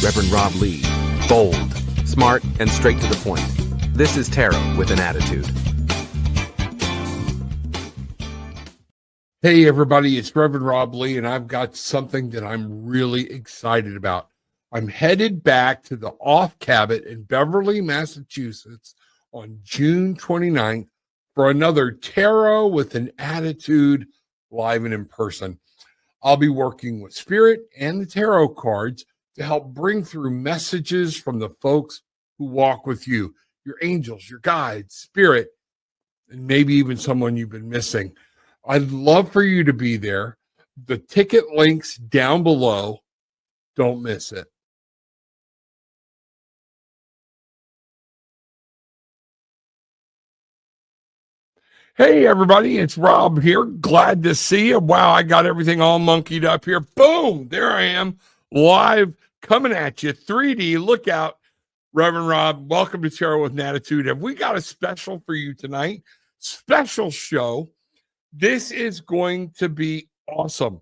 Reverend Rob Lee. Bold, smart, and straight to the point. This is Tarot with an Attitude. Hey, everybody, it's Reverend Rob Lee, and I've got something that I'm really excited about. I'm headed back to the Off Cabot in Beverly, Massachusetts on June 29th for another Tarot with an Attitude live and in person. I'll be working with Spirit and the tarot cards to help bring through messages from the folks who walk with you, your angels, your guides, Spirit, and maybe even someone you've been missing. I'd love for you to be there. The ticket links down below. Don't miss it. Hey, everybody, it's Rob here. Glad to see you. Wow, I got everything all monkeyed up here. Boom, there I am, live, coming at you, 3D. Look out, Reverend Rob. Welcome to Tarot with an Attitude. Have we got a special for you tonight? Special show. This is going to be awesome.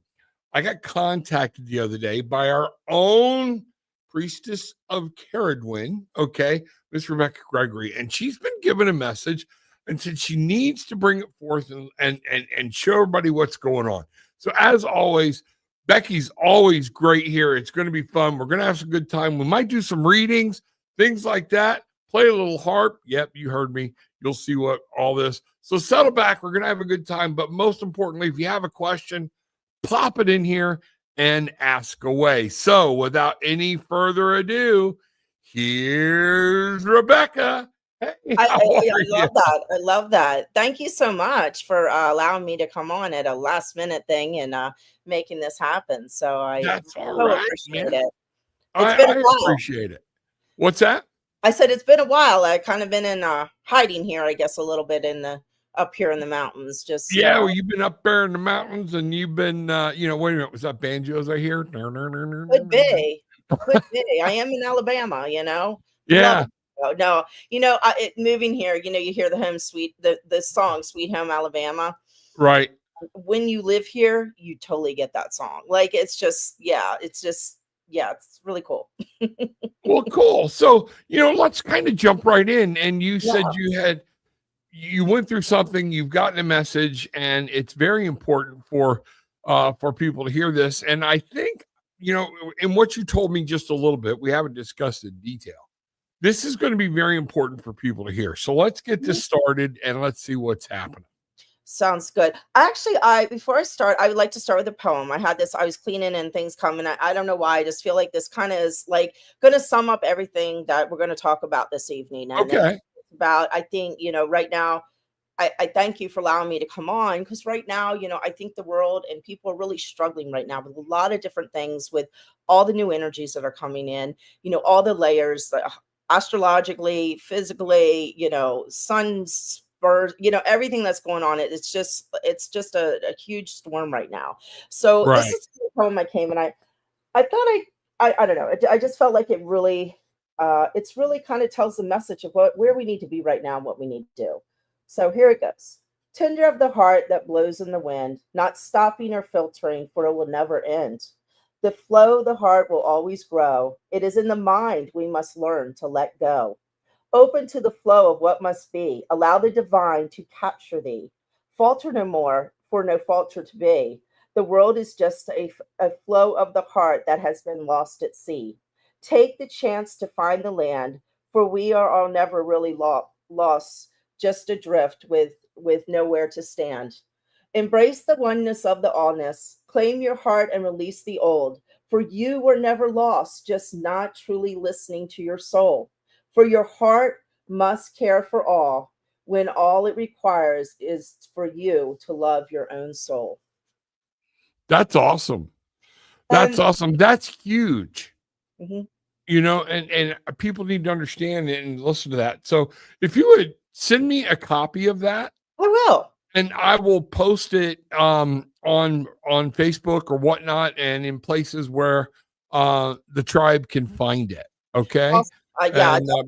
I got contacted the other day by our own Priestess of Cerridwen, okay, Miss Rebecka Gregory, and she's been given a message and said she needs to bring it forth and show everybody what's going on. So as always, Becky's always great here. It's going to be fun. We're going to have some good time. We might do some readings, things like that. Play a little harp. Yep, you heard me. You'll see what all this. So settle back. We're going to have a good time. But most importantly, if you have a question, pop it in here and ask away. So without any further ado, here's Rebecka. Hey, I love that. I love that. Thank you so much for allowing me to come on at a last minute thing and making this happen. So That's all right, appreciate man. it. I appreciate it. What's that? I said it's been a while. I've kind of been in hiding here, I guess, a little bit up here in the mountains. Just well, you've been up there in the mountains, and you've been, wait a minute, was that banjos I hear? Could be. I am in Alabama. Yeah. No, moving here. You hear the song "Sweet Home Alabama." Right. When you live here, you totally get that song. Like it's really cool. Well, cool. So, let's kind of jump right in. And you said you went through something, you've gotten a message, and it's very important for people to hear this. And I think, in what you told me just a little bit, we haven't discussed in detail. This is going to be very important for people to hear. So let's get this started and let's see what's happening. Sounds good. Actually, before I start, I would like to start with a poem. I was cleaning and things coming. I don't know why. I just feel like this kind of is like going to sum up everything that we're going to talk about this evening. And okay. I think, right now, I thank you for allowing me to come on because right now, I think the world and people are really struggling right now with a lot of different things with all the new energies that are coming in, all the layers, astrologically, physically, suns, birds, everything that's going on. It's just a huge storm right now. So This is the poem I came and I thought I don't know. I just felt like it really, it's really kind of tells the message of where we need to be right now and what we need to do. So here it goes. Tender of the heart that blows in the wind, not stopping or filtering, for it will never end. The flow of the heart will always grow. It is in the mind we must learn to let go. Open to the flow of what must be. Allow the divine to capture thee. Falter no more, for no falter to be. The world is just a flow of the heart that has been lost at sea. Take the chance to find the land, for we are all never really lost, just adrift with nowhere to stand. Embrace the oneness of the allness. Claim your heart and release the old, for you were never lost, just not truly listening to your soul. For your heart must care for all, when all it requires is for you to love your own soul. That's awesome. That's awesome. That's huge. Mm-hmm. And people need to understand it and listen to that. So if you would send me a copy of that. I will. And I will post it on Facebook or whatnot and in places where the tribe can find it. Okay. Awesome.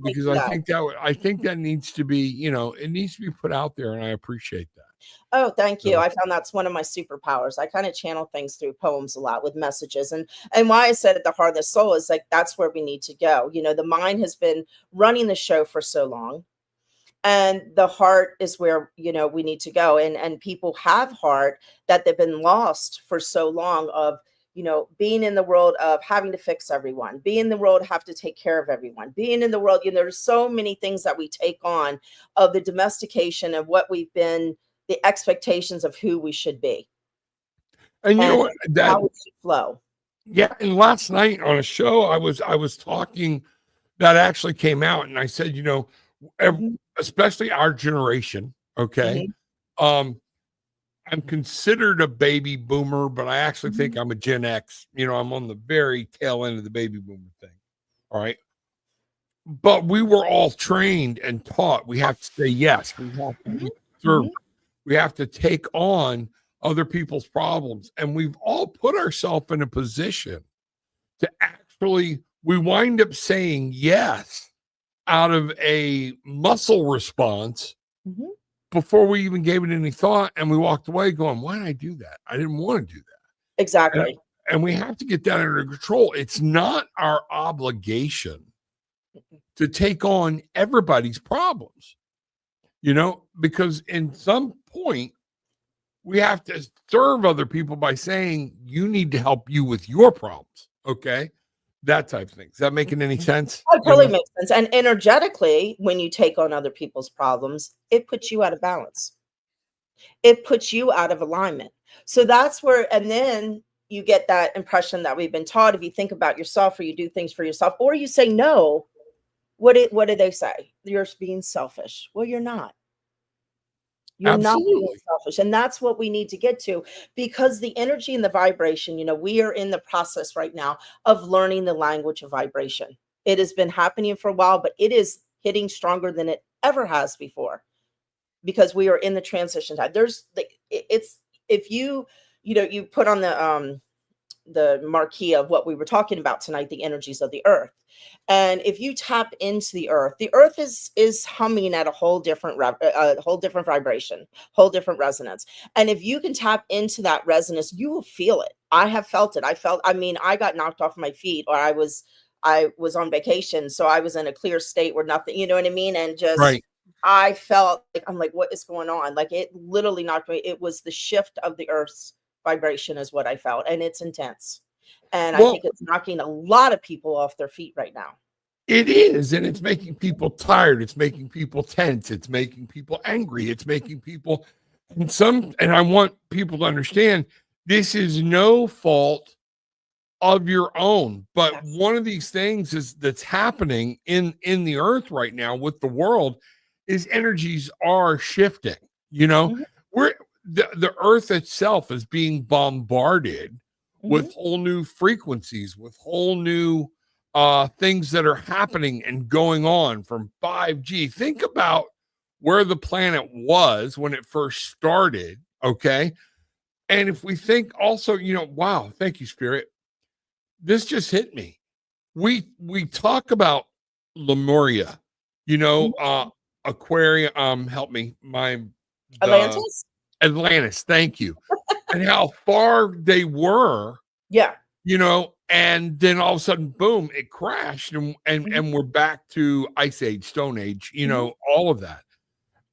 Because I think that needs to be, it needs to be put out there, and I appreciate that. Oh, thank you. So, I found that's one of my superpowers. I kind of channel things through poems a lot with messages. And why I said at the heart of the soul is like that's where we need to go. You know, the mind has been running the show for so long. And the heart is where, you know, we need to go. And people have heart that they've been lost for so long of, you know, being in the world of having to fix everyone, being in the world, have to take care of everyone, being in the world, you know, there's so many things that we take on of the domestication of what we've been, the expectations of who we should be and you know and what? That how we should flow. Yeah, and last night on a show, I was talking that actually came out, and I said, you know, Mhm, especially our generation, okay. mhm, Um, I'm considered a baby boomer, but I actually think mhm. I'm a Gen X. You know, I'm on the very tail end of the baby boomer thing. All right. But we were all trained and taught we have to say yes, we have to Mhm, be mhm. servant, we have to take on other people's problems. And we've all put ourselves in a position to actually, we wind up saying yes out of a muscle response Mhm. before we even gave it any thought. And we walked away going, why did I do that? I didn't want to do that. And, Exactly. and we have to get that under control. It's not our obligation to take on everybody's problems, you know, because in some point, we have to serve other people by saying, you need to help you with your problems. Okay. That type of thing. Is that making any sense? Oh, it You totally know? makes sense. And energetically, when you take on other people's problems, it puts you out of balance. It puts you out of alignment. So that's where, and then you get that impression that we've been taught. If you think about yourself or you do things for yourself, or you say no, what do they say? You're being selfish. Well, you're not. You're not being Absolutely. selfish. And that's what we need to get to because the energy and the vibration, you know, we are in the process right now of learning the language of vibration. It has been happening for a while, but it is hitting stronger than it ever has before because we are in the transition time. There's it's if you, you know, you put on the marquee of what we were talking about tonight, the energies of the earth. And if you tap into the earth is humming at a whole different a whole different vibration, whole different resonance. And if you can tap into that resonance, you will feel it. I have felt it. I mean, I got knocked off my feet, or I was on vacation, so I was in a clear state where nothing, you know what I mean? And just Right. I felt like I'm like, what is going on? Like it literally knocked me. It was the shift of the earth's vibration is what I felt, and it's intense. And I Well, think it's knocking a lot of people off their feet right now. it is, and it's making people tired. It's making people tense. It's making people angry. It's making people, and I want people to understand this is no fault of your own. But Yes. one of these things is that's happening in the earth right now with the world is energies are shifting. You know, Mhm, we're the earth itself is being bombarded mhm, with whole new frequencies, with whole new things that are happening and going on from 5G. Think about where the planet was when it first started. Okay. And if we think also, you know, wow, thank you, Spirit, this just hit me. We talk about Lemuria, you know, mhm. Aquarium, help me, the Atlantis? Atlantis, thank you. And how far they were, Yeah. you know, and then all of a sudden, boom, it crashed and and, Mhm, and we're back to Ice Age, Stone Age, you mhm. know, all of that.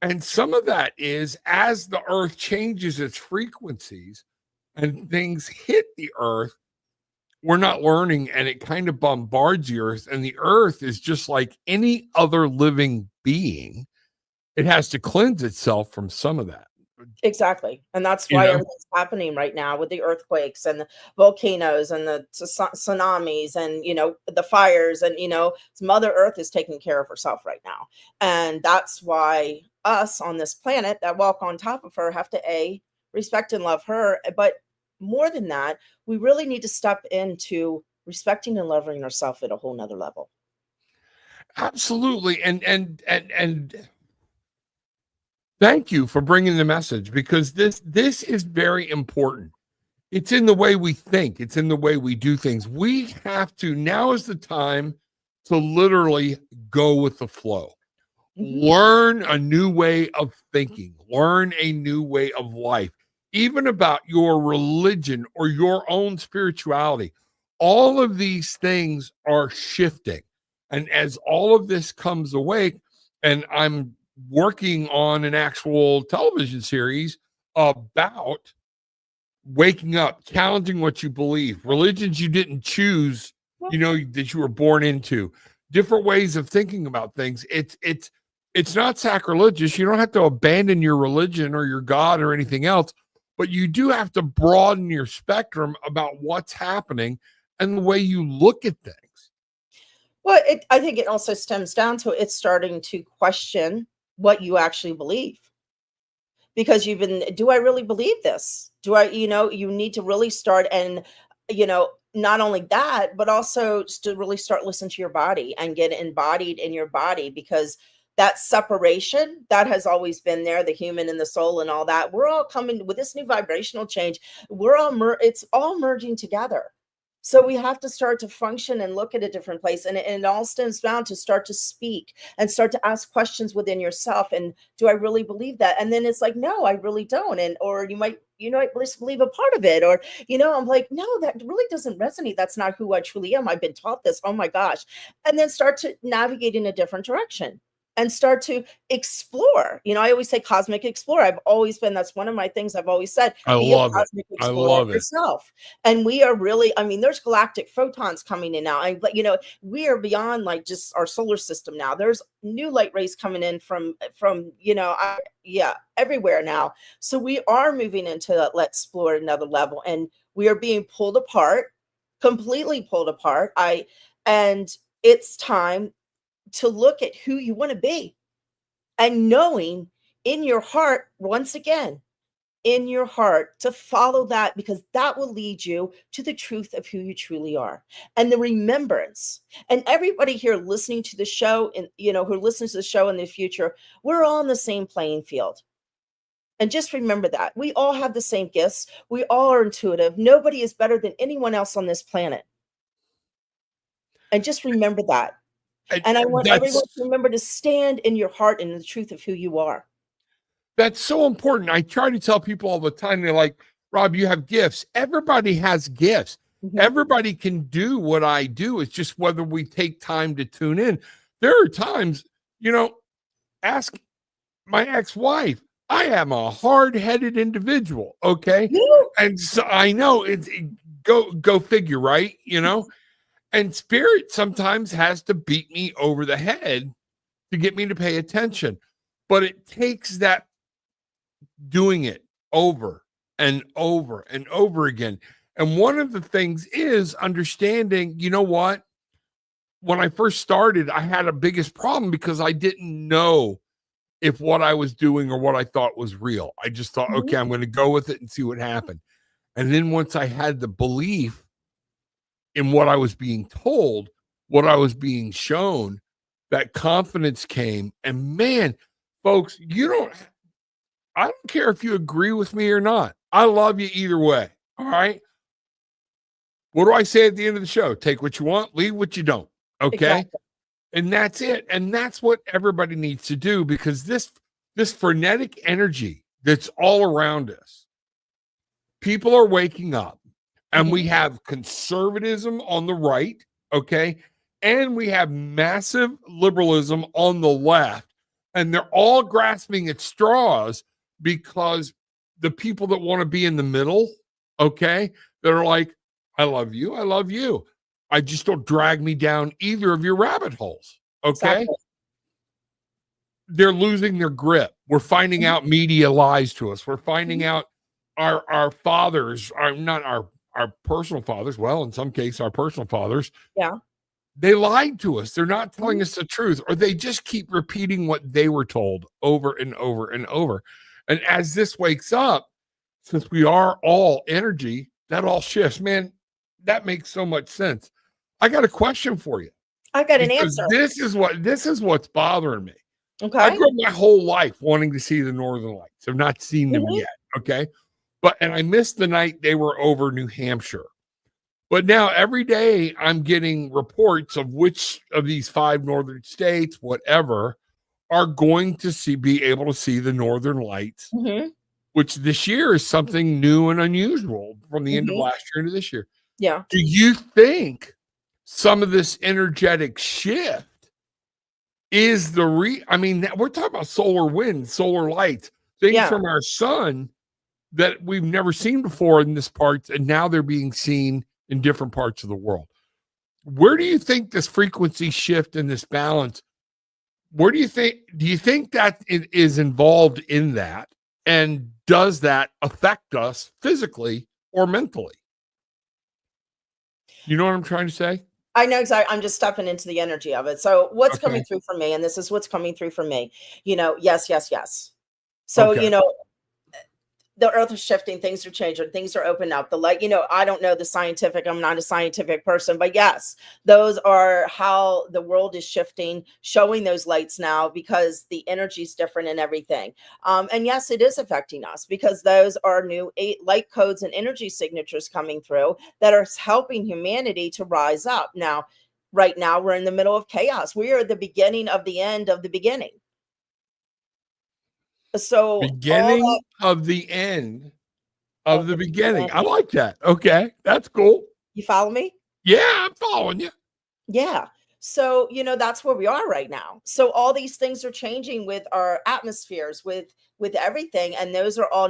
And some of that is as the earth changes its frequencies and things hit the earth, we're not learning, and it kind of bombards the earth, and the earth is just like any other living being. It has to cleanse itself from some of that, Exactly. And that's you why know. everything's happening right now with the earthquakes and the volcanoes and the tsunamis and, you know, the fires. And, you know, Mother Earth is taking care of herself right now. And that's why us on this planet that walk on top of her have to respect and love her. But more than that, we really need to step into respecting and loving ourselves at a whole nother level. Absolutely. And thank you for bringing the message, because this is very important. It's in the way we think, it's in the way we do things. We have to, now is the time to literally go with the flow. Learn a new way of thinking, learn a new way of life, even about your religion or your own spirituality. All of these things are shifting. And as all of this comes awake, and I'm working on an actual television series about waking up, challenging what you believe, religions you didn't choose, that you were born into, different ways of thinking about things. It's not sacrilegious. You don't have to abandon your religion or your God or anything else, but you do have to broaden your spectrum about what's happening and the way you look at things. Well, I think it also stems down to it's starting to question what you actually believe. Because do I really believe this? Do I, you need to really start and, not only that, but also just to really start listening to your body and get embodied in your body, because that separation that has always been there, the human and the soul and all that, we're all coming with this new vibrational change. It's all merging together. So we have to start to function and look at a different place. And it all stems down to start to speak and start to ask questions within yourself. And do I really believe that? And then it's like, no, I really don't. Or you might, just believe a part of it. Or, I'm like, no, that really doesn't resonate. That's not who I truly am. I've been taught this. Oh my gosh. And then start to navigate in a different direction and start to explore. I always say cosmic explorer. That's one of my things I've always said. Be a cosmic explorer yourself. And we are really, there's galactic photons coming in now. We are beyond like just our solar system now. There's new light rays coming in from everywhere now. So we are moving into that let's explore another level. And we are being pulled apart, completely pulled apart. And it's time to look at who you want to be, and knowing in your heart, once again, in your heart, to follow that, because that will lead you to the truth of who you truly are and the remembrance. And everybody here listening to the show and, who listens to the show in the future, we're all on the same playing field. And just remember that we all have the same gifts. We all are intuitive. Nobody is better than anyone else on this planet. And just remember that. And I want everyone to remember to stand in your heart and the truth of who you are. That's so important. I try to tell people all the time, they're like, Rob, you have gifts. Everybody has gifts. Mm-hmm. Everybody can do what I do. It's just whether we take time to tune in. There are times, ask my ex-wife. I am a hard-headed individual, okay? Yeah. And so I know go figure, right? And spirit sometimes has to beat me over the head to get me to pay attention. But it takes that doing it over and over and over again. And one of the things is understanding, what? When I first started, I had a biggest problem because I didn't know if what I was doing or what I thought was real. I just thought, okay, I'm going to go with it and see what happened. And then once I had the belief in what I was being told, what I was being shown, that confidence came. And man, folks, I don't care if you agree with me or not. I love you either way. All right. What do I say at the end of the show? Take what you want, leave what you don't. Okay. Exactly. And that's it. And that's what everybody needs to do, because this frenetic energy that's all around us, people are waking up. And we have conservatism on the right, okay? And we have massive liberalism on the left. And they're all grasping at straws because the people that want to be in the middle, okay, they're like, I love you. I love you. I just don't drag me down either of your rabbit holes, okay? Exactly. They're losing their grip. We're finding out media lies to us. We're finding out our fathers are not our personal fathers, well, in some cases, our personal fathers, they lied to us. They're not telling us the truth, or they just keep repeating what they were told over and over and over. And as this wakes up, since we are all energy, that all shifts. Man, that makes so much sense. I got a question for you. I got an answer. This is what's bothering me. Okay. I grew up my whole life wanting to see the Northern Lights. I've not seen them yet. Okay. And I missed the night they were over New Hampshire. But now every day I'm getting reports of which of these 5 northern states, whatever, are going to be able to see the northern lights, which this year is something new and unusual from the end of last year into this year. Yeah. Do you think some of this energetic shift is I mean, we're talking about solar wind, solar lights, things from our sun that we've never seen before in this part, and now they're being seen in different parts of the world. Where do you think this frequency shift and this balance, do you think that it is involved in that? And does that affect us physically or mentally? You know what I'm trying to say? I know exactly. I'm just stepping into the energy of it. So what's coming through for me, and this is what's coming through for me, yes, yes, yes. So, the earth is shifting, things are changing, things are opening up. The light, I don't know the scientific, I'm not a scientific person, but yes, those are how the world is shifting, showing those lights now because the energy is different and everything. And yes, it is affecting us because those are new light codes and energy signatures coming through that are helping humanity to rise up. Now, right now, we're in the middle of chaos. We are at the beginning of the end of the beginning. So beginning of the end of the beginning. I like that. Okay, that's cool. You follow me? Yeah, I'm following you. Yeah. So, that's where we are right now. So all these things are changing with our atmospheres, with everything, and those are all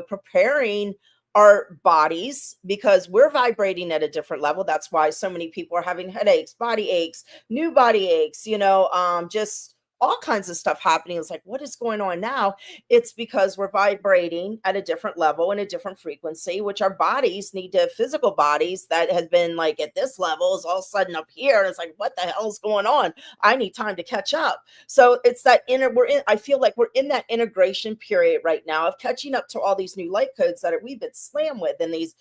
preparing our bodies because we're vibrating at a different level. That's why so many people are having headaches, body aches, new body aches, just all kinds of stuff happening. It's like, what is going on now? It's because we're vibrating at a different level and a different frequency, which our bodies need to, physical bodies that has been like at this level is all of a sudden up here. And it's like, what the hell is going on? I need time to catch up. So it's that I feel like we're in that integration period right now of catching up to all these new light codes that we've been slammed with, and these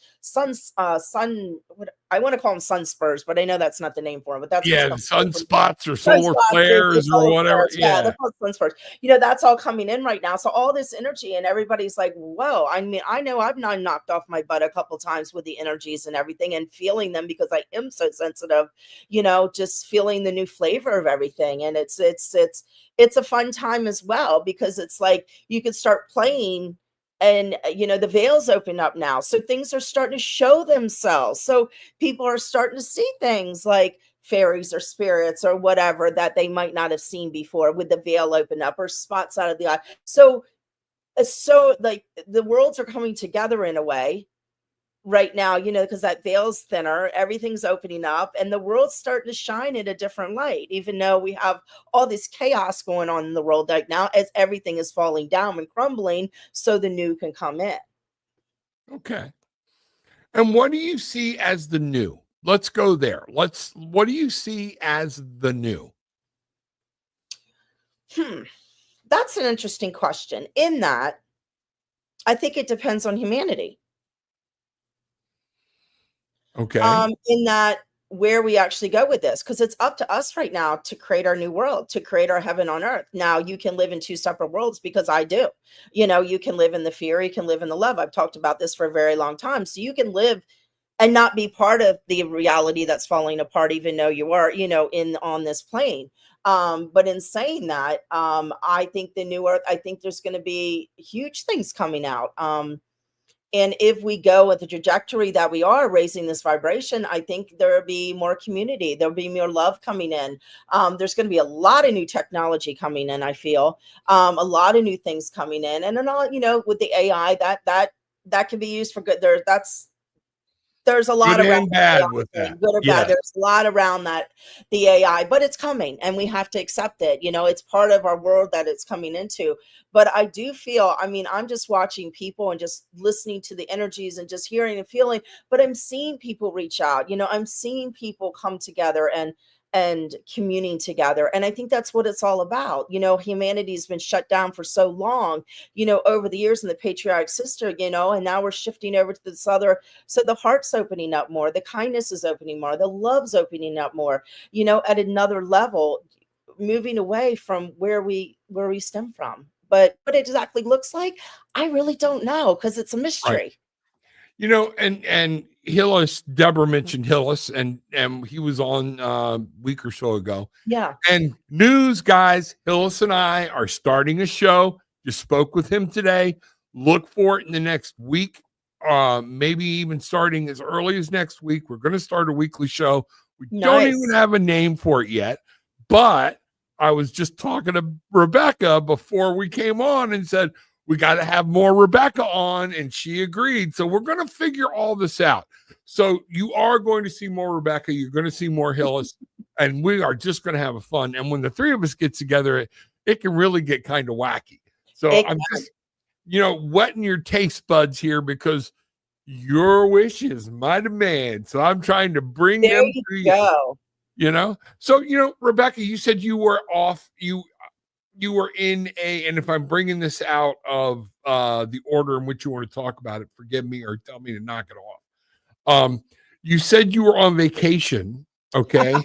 what I want to call them sun spurs, but I know that's not the name for them, but that's sunspots or solar flares or whatever. Yeah, they're called sunspots. That's all coming in right now. So all this energy, and everybody's like, whoa. I mean, I know I've not knocked off my butt a couple times with the energies and everything and feeling them because I am so sensitive, just feeling the new flavor of everything. And it's a fun time as well because it's like you could start playing and the veils open up now, so things are starting to show themselves, so people are starting to see things like fairies or spirits or whatever that they might not have seen before with the veil open up or spots out of the eye. So like the worlds are coming together in a way right now, because that veil's thinner, everything's opening up, and the world's starting to shine in a different light, even though we have all this chaos going on in the world right now as everything is falling down and crumbling so the new can come in. Okay. And what do you see as the new? Let's go there. What do you see as the new? That's an interesting question. In that, I think it depends on humanity. Okay. In that, where we actually go with this, because it's up to us right now to create our new world, to create our heaven on earth. Now, you can live in two separate worlds because I do. You can live in the fear, you can live in the love. I've talked about this for a very long time. So you can live and not be part of the reality that's falling apart, even though you are, on this plane. But in saying that, I think the new earth, I think there's going to be huge things coming out. And if we go with the trajectory that we are raising this vibration, I think there'll be more community. There'll be more love coming in. There's going to be a lot of new technology coming in. I feel a lot of new things coming in, and then all, with the AI that can be used for good. There's a lot good around and bad with that. Good or bad. There's a lot around that, the AI, but it's coming and we have to accept it. It's part of our world that it's coming into. But I do feel, I'm just watching people and just listening to the energies and just hearing and feeling, but I'm seeing people reach out. I'm seeing people come together and communing together. And I think that's what it's all about. Humanity's been shut down for so long, over the years in the patriarchal system, and now we're shifting over to this other. So the heart's opening up more, the kindness is opening more, the love's opening up more, at another level, moving away from where we stem from. But what it exactly looks like, I really don't know, because it's a mystery. Right. And Hillis, Deborah mentioned Hillis, and he was on a week or so ago. Yeah. And news, guys, Hillis and I are starting a show. Just spoke with him today. Look for it in the next week, maybe even starting as early as next week. We're going to start a weekly show. We don't even Nice. have a name for it yet, but I was just talking to Rebecca before we came on and said, we got to have more Rebecca on, and she agreed. So we're going to figure all this out. So you are going to see more Rebecca. You're going to see more Hillis, and we are just going to have a fun. And when the three of us get together, it can really get kind of wacky. So I'm just, wetting your taste buds here because your wish is my demand. So I'm trying to bring There them you to go. So, Rebecca, you said you were off. You were in and if I'm bringing this out of the order in which you want to talk about it, forgive me or tell me to knock it off. You said you were on vacation. Okay.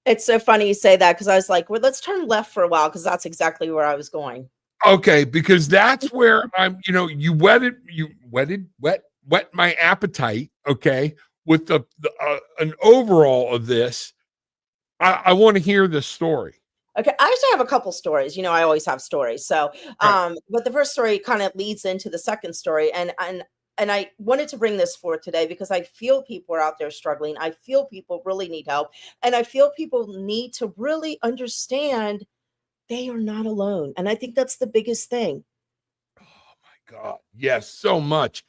It's so funny you say that because I was like, well, let's turn left for a while because that's exactly where I was going. Okay, because that's where I'm, you wet my appetite, okay, with an overall of this. I want to hear this story. Okay, I actually have a couple stories. I always have stories. So, Right. but the first story kind of leads into the second story, and I wanted to bring this forth today because I feel people are out there struggling. I feel people really need help, and I feel people need to really understand they are not alone. And I think that's the biggest thing. Oh my God. Yes, so much.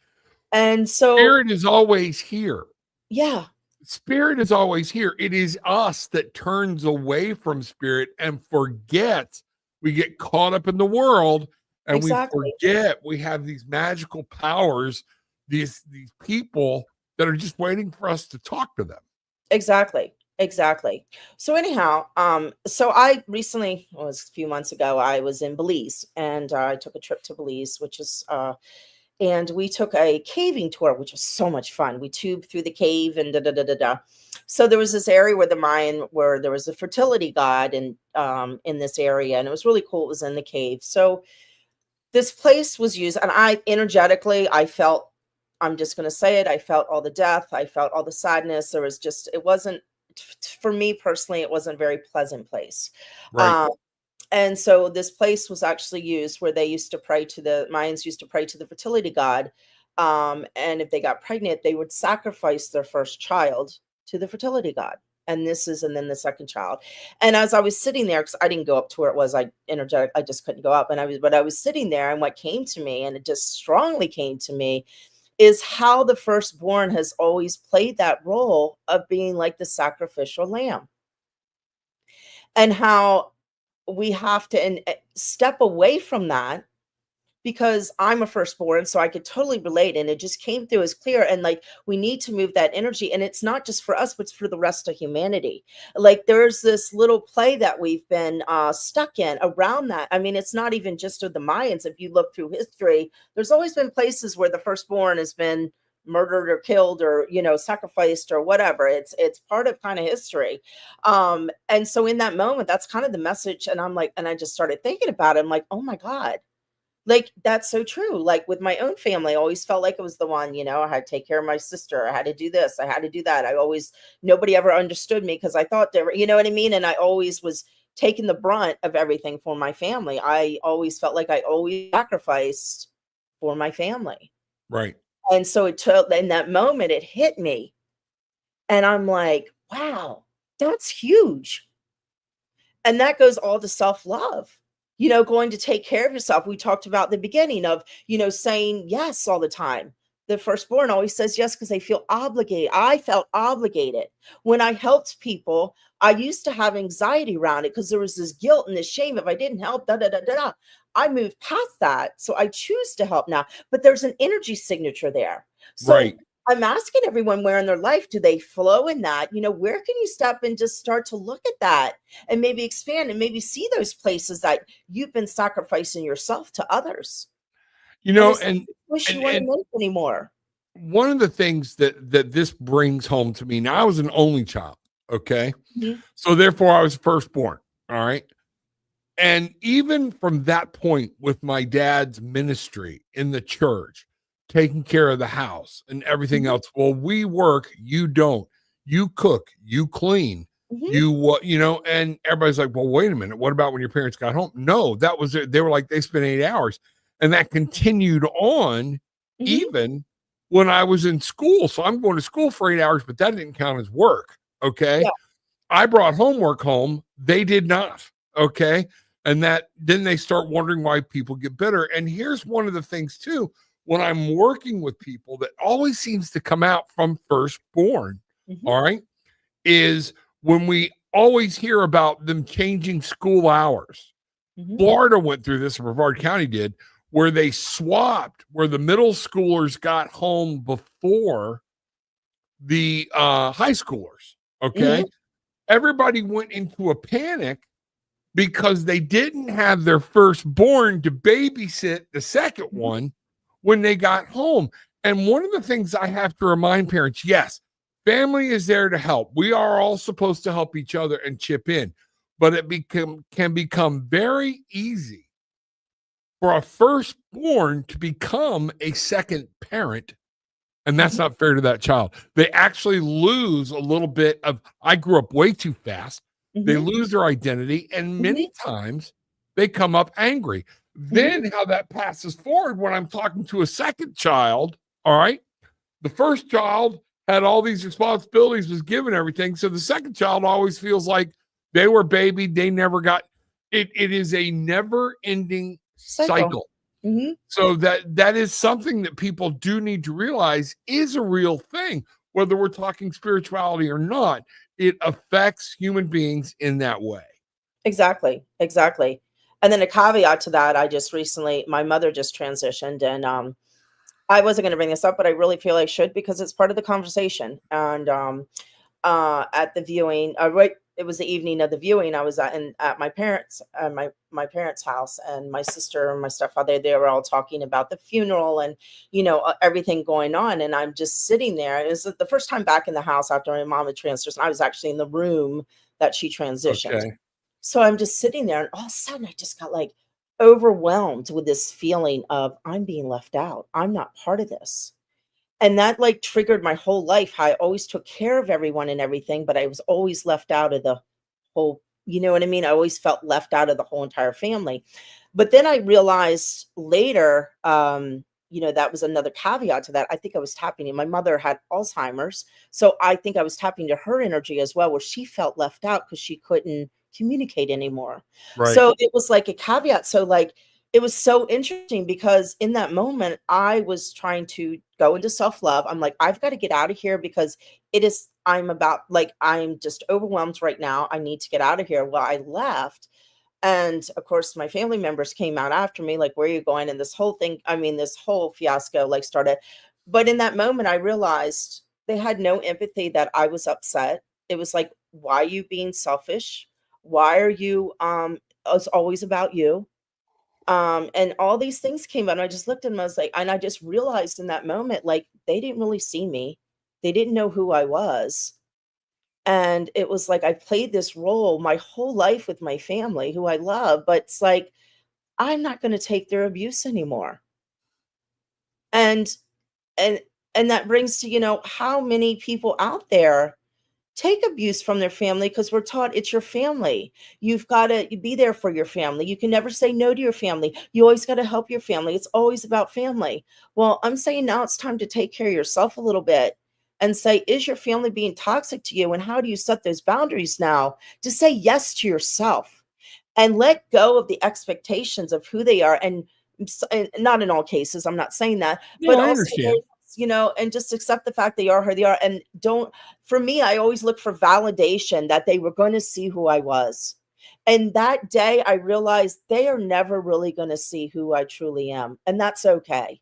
And so, Spirit is always here. yeah, Spirit is always here. It is us that turns away from spirit and forgets. We get caught up in the world and exactly. we forget we have these magical powers, these people that are just waiting for us to talk to them. Exactly. So anyhow, so I recently, it was a few months ago, I was in Belize and I took a trip to Belize, which is and we took a caving tour, which was so much fun. We tubed through the cave and da da da da da. So there was this area where there was a fertility god and in this area, and it was really cool. It was in the cave. So this place was used, and I felt, I'm just going to say it, I felt all the death, I felt all the sadness. It wasn't, for me personally, it wasn't a very pleasant place. Right. And so this place was actually used where the Mayans used to pray to the fertility god. And if they got pregnant, they would sacrifice their first child to the fertility god. And then the second child. And as I was sitting there, because I didn't go up to where it was, I just couldn't go up. But I was sitting there, and what came to me, and it just strongly came to me, is how the firstborn has always played that role of being like the sacrificial lamb. And how we have to step away from that, because I'm a firstborn, so I could totally relate. And it just came through as clear. And like, we need to move that energy. And it's not just for us, but it's for the rest of humanity. Like, there's this little play that we've been stuck in around that. I mean, it's not even just of the Mayans. If you look through history, there's always been places where the firstborn has been murdered or killed or sacrificed or whatever. It's part of kind of history. And so in that moment, that's kind of the message. And I'm like, and I just started thinking about it. I'm like, oh my God, like, that's so true. Like, with my own family, I always felt like it was the one, I had to take care of my sister. I had to do this. I had to do that. Nobody ever understood me because I thought they were, you know what I mean? And I always was taking the brunt of everything for my family. I always felt like I always sacrificed for my family. Right. And so in that moment, it hit me. And I'm like, wow, that's huge. And that goes all to self-love. Going to take care of yourself. We talked about the beginning of, saying yes all the time. The firstborn always says yes because they feel obligated. I felt obligated. When I helped people, I used to have anxiety around it because there was this guilt and this shame. If I didn't help, da da da da da. I moved past that. So I choose to help now. But there's an energy signature there. So Right. I'm asking everyone, where in their life do they flow in that? Where can you step and just start to look at that and maybe expand and maybe see those places that you've been sacrificing yourself to others? And Wish you weren't make anymore. one of the things that this brings home to me, now I was an only child, okay? Mhm. So therefore I was firstborn, all right? And even from that point with my dad's ministry in the church, taking care of the house and everything Mhm. else. Well, we work, you don't. You cook, you clean, Mhm. you what, and everybody's like, well, wait a minute. What about when your parents got home? No, that was it. They were like, they spent 8 hours. And that continued on Mhm. even when I was in school. So I'm going to school for 8 hours, but that didn't count as work. Okay. Yeah. I brought homework home. They did not. Okay. And that then they start wondering why people get bitter. And here's one of the things too, when I'm working with people that always seems to come out from firstborn, Mhm. all right, is when we always hear about them changing school hours. Mhm. Florida went through this, Brevard County did, where they swapped, where the middle schoolers got home before the high schoolers. Okay. Mhm. Everybody went into a panic because they didn't have their firstborn to babysit the second Mhm. one when they got home. And one of the things I have to remind parents, yes, family is there to help. We are all supposed to help each other and chip in, but can become very easy for a firstborn to become a second parent. And that's Mhm. not fair to that child. They actually lose a little bit of, I grew up way too fast. They Mhm. lose their identity, and Mhm. many times they come up angry. Mhm. Then, how that passes forward when I'm talking to a second child, all right, the first child had all these responsibilities, was given everything. So the second child always feels like they were babied, they never got it. It is a never ending Cycle. cycle. Mhm. So that is something that people do need to realize is a real thing, whether we're talking spirituality or not. It affects human beings in that way. Exactly. Exactly. And then a caveat to that, I just recently my mother just transitioned, and I wasn't going to bring this up, but I really feel I should because it's part of the conversation. And at the viewing, right, it was the evening of the viewing. I was at my parents, my parents' house, and my sister and my stepfather. They were all talking about the funeral and everything going on. And I'm just sitting there. It was the first time back in the house after my mom had transitioned. I was actually in the room that she transitioned. Okay. So I'm just sitting there, and all of a sudden, I just got like overwhelmed with this feeling of I'm being left out. I'm not part of this. And that, like, triggered my whole life, how I always took care of everyone and everything, but I was always left out of the whole, you know what I mean? I always felt left out of the whole entire family. But then I realized later, that was another caveat to that. I think I was tapping in. My mother had Alzheimer's, so I think I was tapping to her energy as well, where she felt left out because she couldn't communicate anymore. Right. So it was like a caveat. So, like, it was so interesting because in that moment, I was trying to go into self-love. I'm like, I've got to get out of here because I'm just overwhelmed right now. I need to get out of here. Well, I left. And of course, my family members came out after me, like, where are you going? And this whole thing, I mean, this whole fiasco like started. But in that moment, I realized they had no empathy that I was upset. It was like, why are you being selfish? Why are you it's always about you? And all these things came out, and I just looked at them, I was like, and I just realized in that moment, like, they didn't really see me. They didn't know who I was. And it was like I played this role my whole life with my family, who I love, but it's like, I'm not gonna take their abuse anymore. And and and that brings to, how many people out there take abuse from their family because we're taught it's your family. You've got to be there for your family. You can never say no to your family. You always got to help your family. It's always about family. Well, I'm saying now it's time to take care of yourself a little bit and say, is your family being toxic to you? And how do you set those boundaries now to say yes to yourself and let go of the expectations of who they are? And not in all cases, I'm not saying that, No, but I also understand. and just accept the fact they are who they are, and don't for me, I always look for validation that they were going to see who I was. And that day I realized they are never really going to see who I truly am, and that's okay.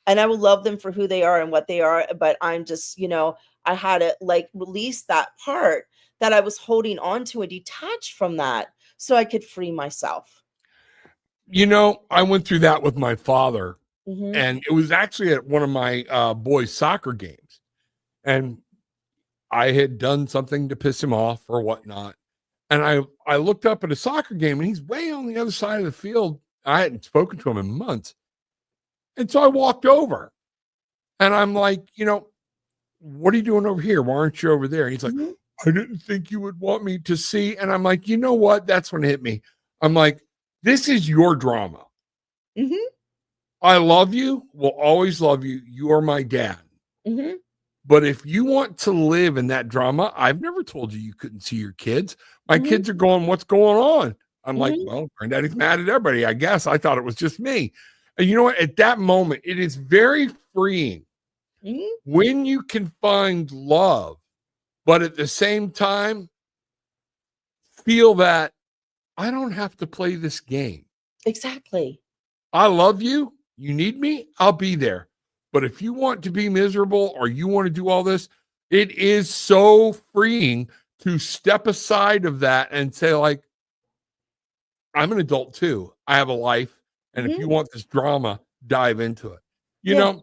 And I will love them for who they are and what they are, but I'm just, I had to like release that part that I was holding on to and detach from that so I could free myself. I went through that with my father, Mhm. and it was actually at one of my boys' soccer games. And I had done something to piss him off or whatnot. And I looked up at a soccer game, and he's way on the other side of the field. I hadn't spoken to him in months. And so I walked over and I'm like, what are you doing over here? Why aren't you over there? And he's like, Mhm. I didn't think you would want me to see. And I'm like, you know what? That's when it hit me. I'm like, this is your drama. Mhm. I love you, will always love you. You are my dad. Mhm. But if you want to live in that drama, I've never told you couldn't see your kids. My Mhm. kids are going, what's going on? I'm like, Mhm. well, granddaddy's mad at everybody. I guess I thought it was just me. And you know what? At that moment, it is very freeing Mhm. when you can find love, but at the same time, feel that I don't have to play this game. Exactly. I love you. You need me. I'll be there. But if you want to be miserable or you want to do all this, it is so freeing to step aside of that and say, like, I'm an adult too. I have a life. And if Mhm. you want this drama, dive into it. You Yeah. know,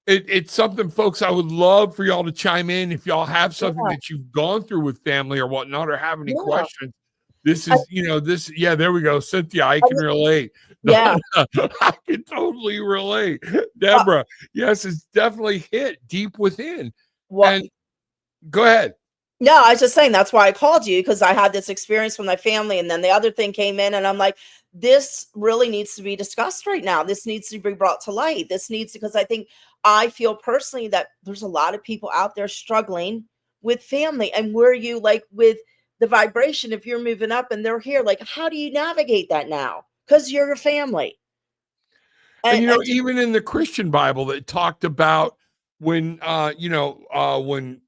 it's something, folks, I would love for y'all to chime in. If y'all have something Yeah. that you've gone through with family or whatnot, or have any Yeah. questions, this I, is, yeah, there we go. Cynthia, I I can was- relate. yeah. Donna, I can totally relate. Uh, Deborah, yes, it's definitely hit deep within. what? And go ahead. No, I was just saying that's why I called you because I had this experience with my family, and then the other thing came in, and I'm like, this really needs to be discussed right now. This needs to be brought to light. This needs because I feel personally that there's a lot of people out there struggling with family, and where you like with the vibration, if you're moving up and they're here, like how do you navigate that now? Because you're a family, And and just even in the Christian Bible, that talked about when when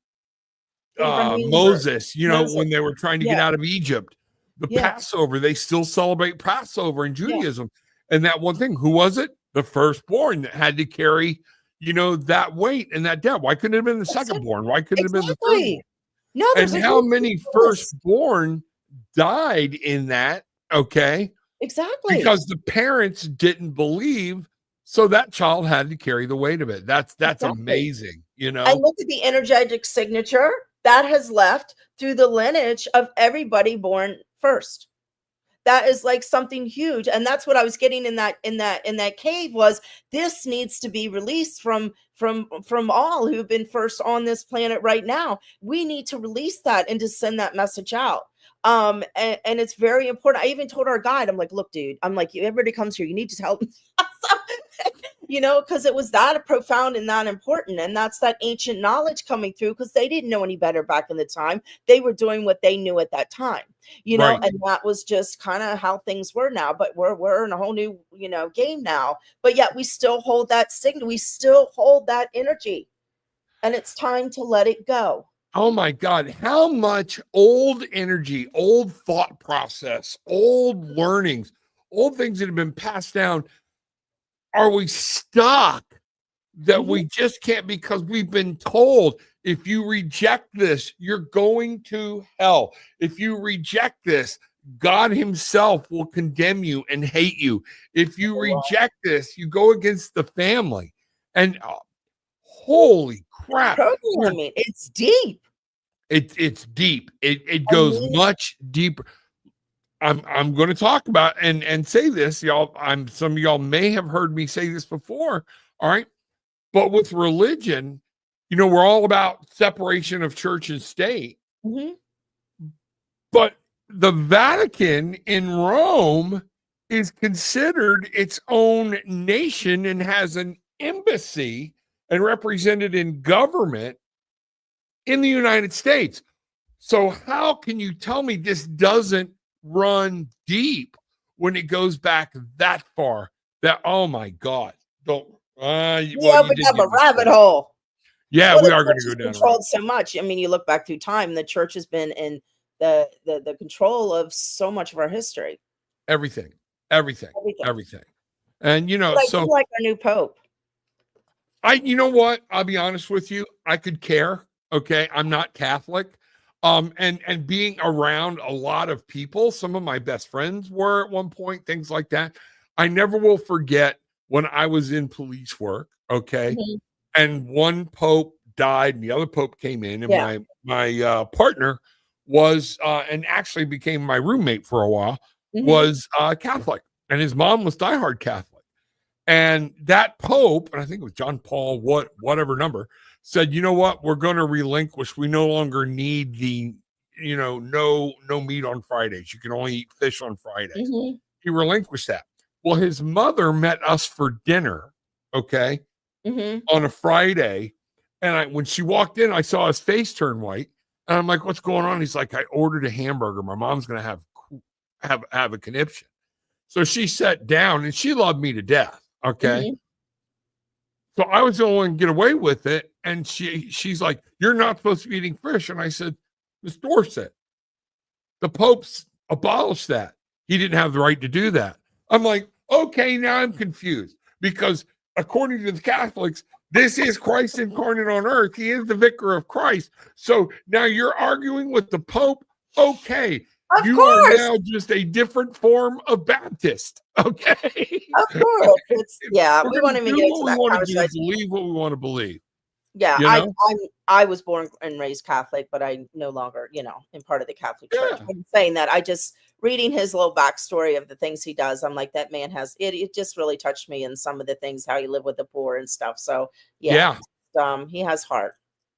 Abraham or Moses, Moses, when they were trying to yeah, get out of Egypt, the yeah, Passover, they still celebrate Passover in yeah, Judaism. And that one thing, who was it? The firstborn that had to carry, that weight and that debt. Why couldn't it have been the exactly. secondborn? Why couldn't it have been the thirdborn? Exactly. No, there's And a how huge many difference. firstborn died in that? Okay. Exactly. Because the parents didn't believe, so that child had to carry the weight of it. That's Exactly. amazing, And look at the energetic signature that has left through the lineage of everybody born first. That is like something huge, and that's what I was getting in that cave was this needs to be released from all who've been first on this planet right now. We need to release that and to send that message out. And it's very important. I even told our guide, I'm like, look, dude, I'm like, everybody comes here, you need to tell them because it was that profound and that important. And that's that ancient knowledge coming through because they didn't know any better back in the time. They were doing what they knew at that time, right. and that was just kind of how things were now. But we're in a whole new, game now. But yet we still hold that signal, we still hold that energy, and it's time to let it go. Oh my God, how much old energy, old thought process, old learnings, old things that have been passed down are we stuck that Mhm. we just can't, because we've been told, if you reject this, you're going to hell. If you reject this, God Himself will condemn you and hate you. If you reject this, you go against the family. And holy crap, Programming, it's deep. it's deep. It I goes mean, much deeper. I'm going to talk about and say this, y'all. Some of y'all may have heard me say this before. All right. But with religion, we're all about separation of church and state. mhm. But the Vatican in Rome is considered its own nation and has an embassy and represented in government in the United States. So how can you tell me this doesn't run deep when it goes back that far? That, oh my God, don't. We Well, you opened did up a get me rabbit started. hole. Yeah, Well, we the are going church to go has down a rabbit. controlled so much. I mean, you look back through time, the church has been in the control of so much of our history. Everything, everything, Everything. everything. And But I do so like our new pope. you know what? I'll be honest with you. I could care. Okay. I'm not Catholic. And being around a lot of people, some of my best friends were at one point, things like that. I never will forget when I was in police work. Okay. Mhm. And one pope died and the other pope came in, and Yeah. my partner was and actually became my roommate for a while, Mhm. was Catholic, and his mom was diehard Catholic. And that Pope, and I think it was John Paul, whatever number, said, you know what, we're going to relinquish. We no longer need the, no meat on Fridays. You can only eat fish on Fridays. Hmm. He relinquished that. Well, his mother met us for dinner, okay, Hmm. on a Friday. And when she walked in, I saw his face turn white. And I'm like, what's going on? He's like, I ordered a hamburger. My mom's going to have a conniption. So she sat down and she loved me to death. Okay. Hmm. So I was the only one to get away with it. And she's like, you're not supposed to be eating fish. And I said, Miss Dorset, the Pope's abolished that. He didn't have the right to do that. I'm like, okay, now I'm confused because according to the Catholics, this is Christ incarnate on earth. He is the vicar of Christ. So now you're arguing with the Pope. Okay. Of You course. are now just a different form of Baptist. Okay. Of course. Yeah, We're we going won't to even do get into what we that want to do, conversation. believe what we want to believe. Yeah, You know? I was born and raised Catholic, but I no longer, in part of the Catholic Church. Yeah. I'm saying that I just reading his little backstory of the things he does. I'm like, that man has it. It just really touched me in some of the things, how he lived with the poor and stuff. So yeah. He has heart.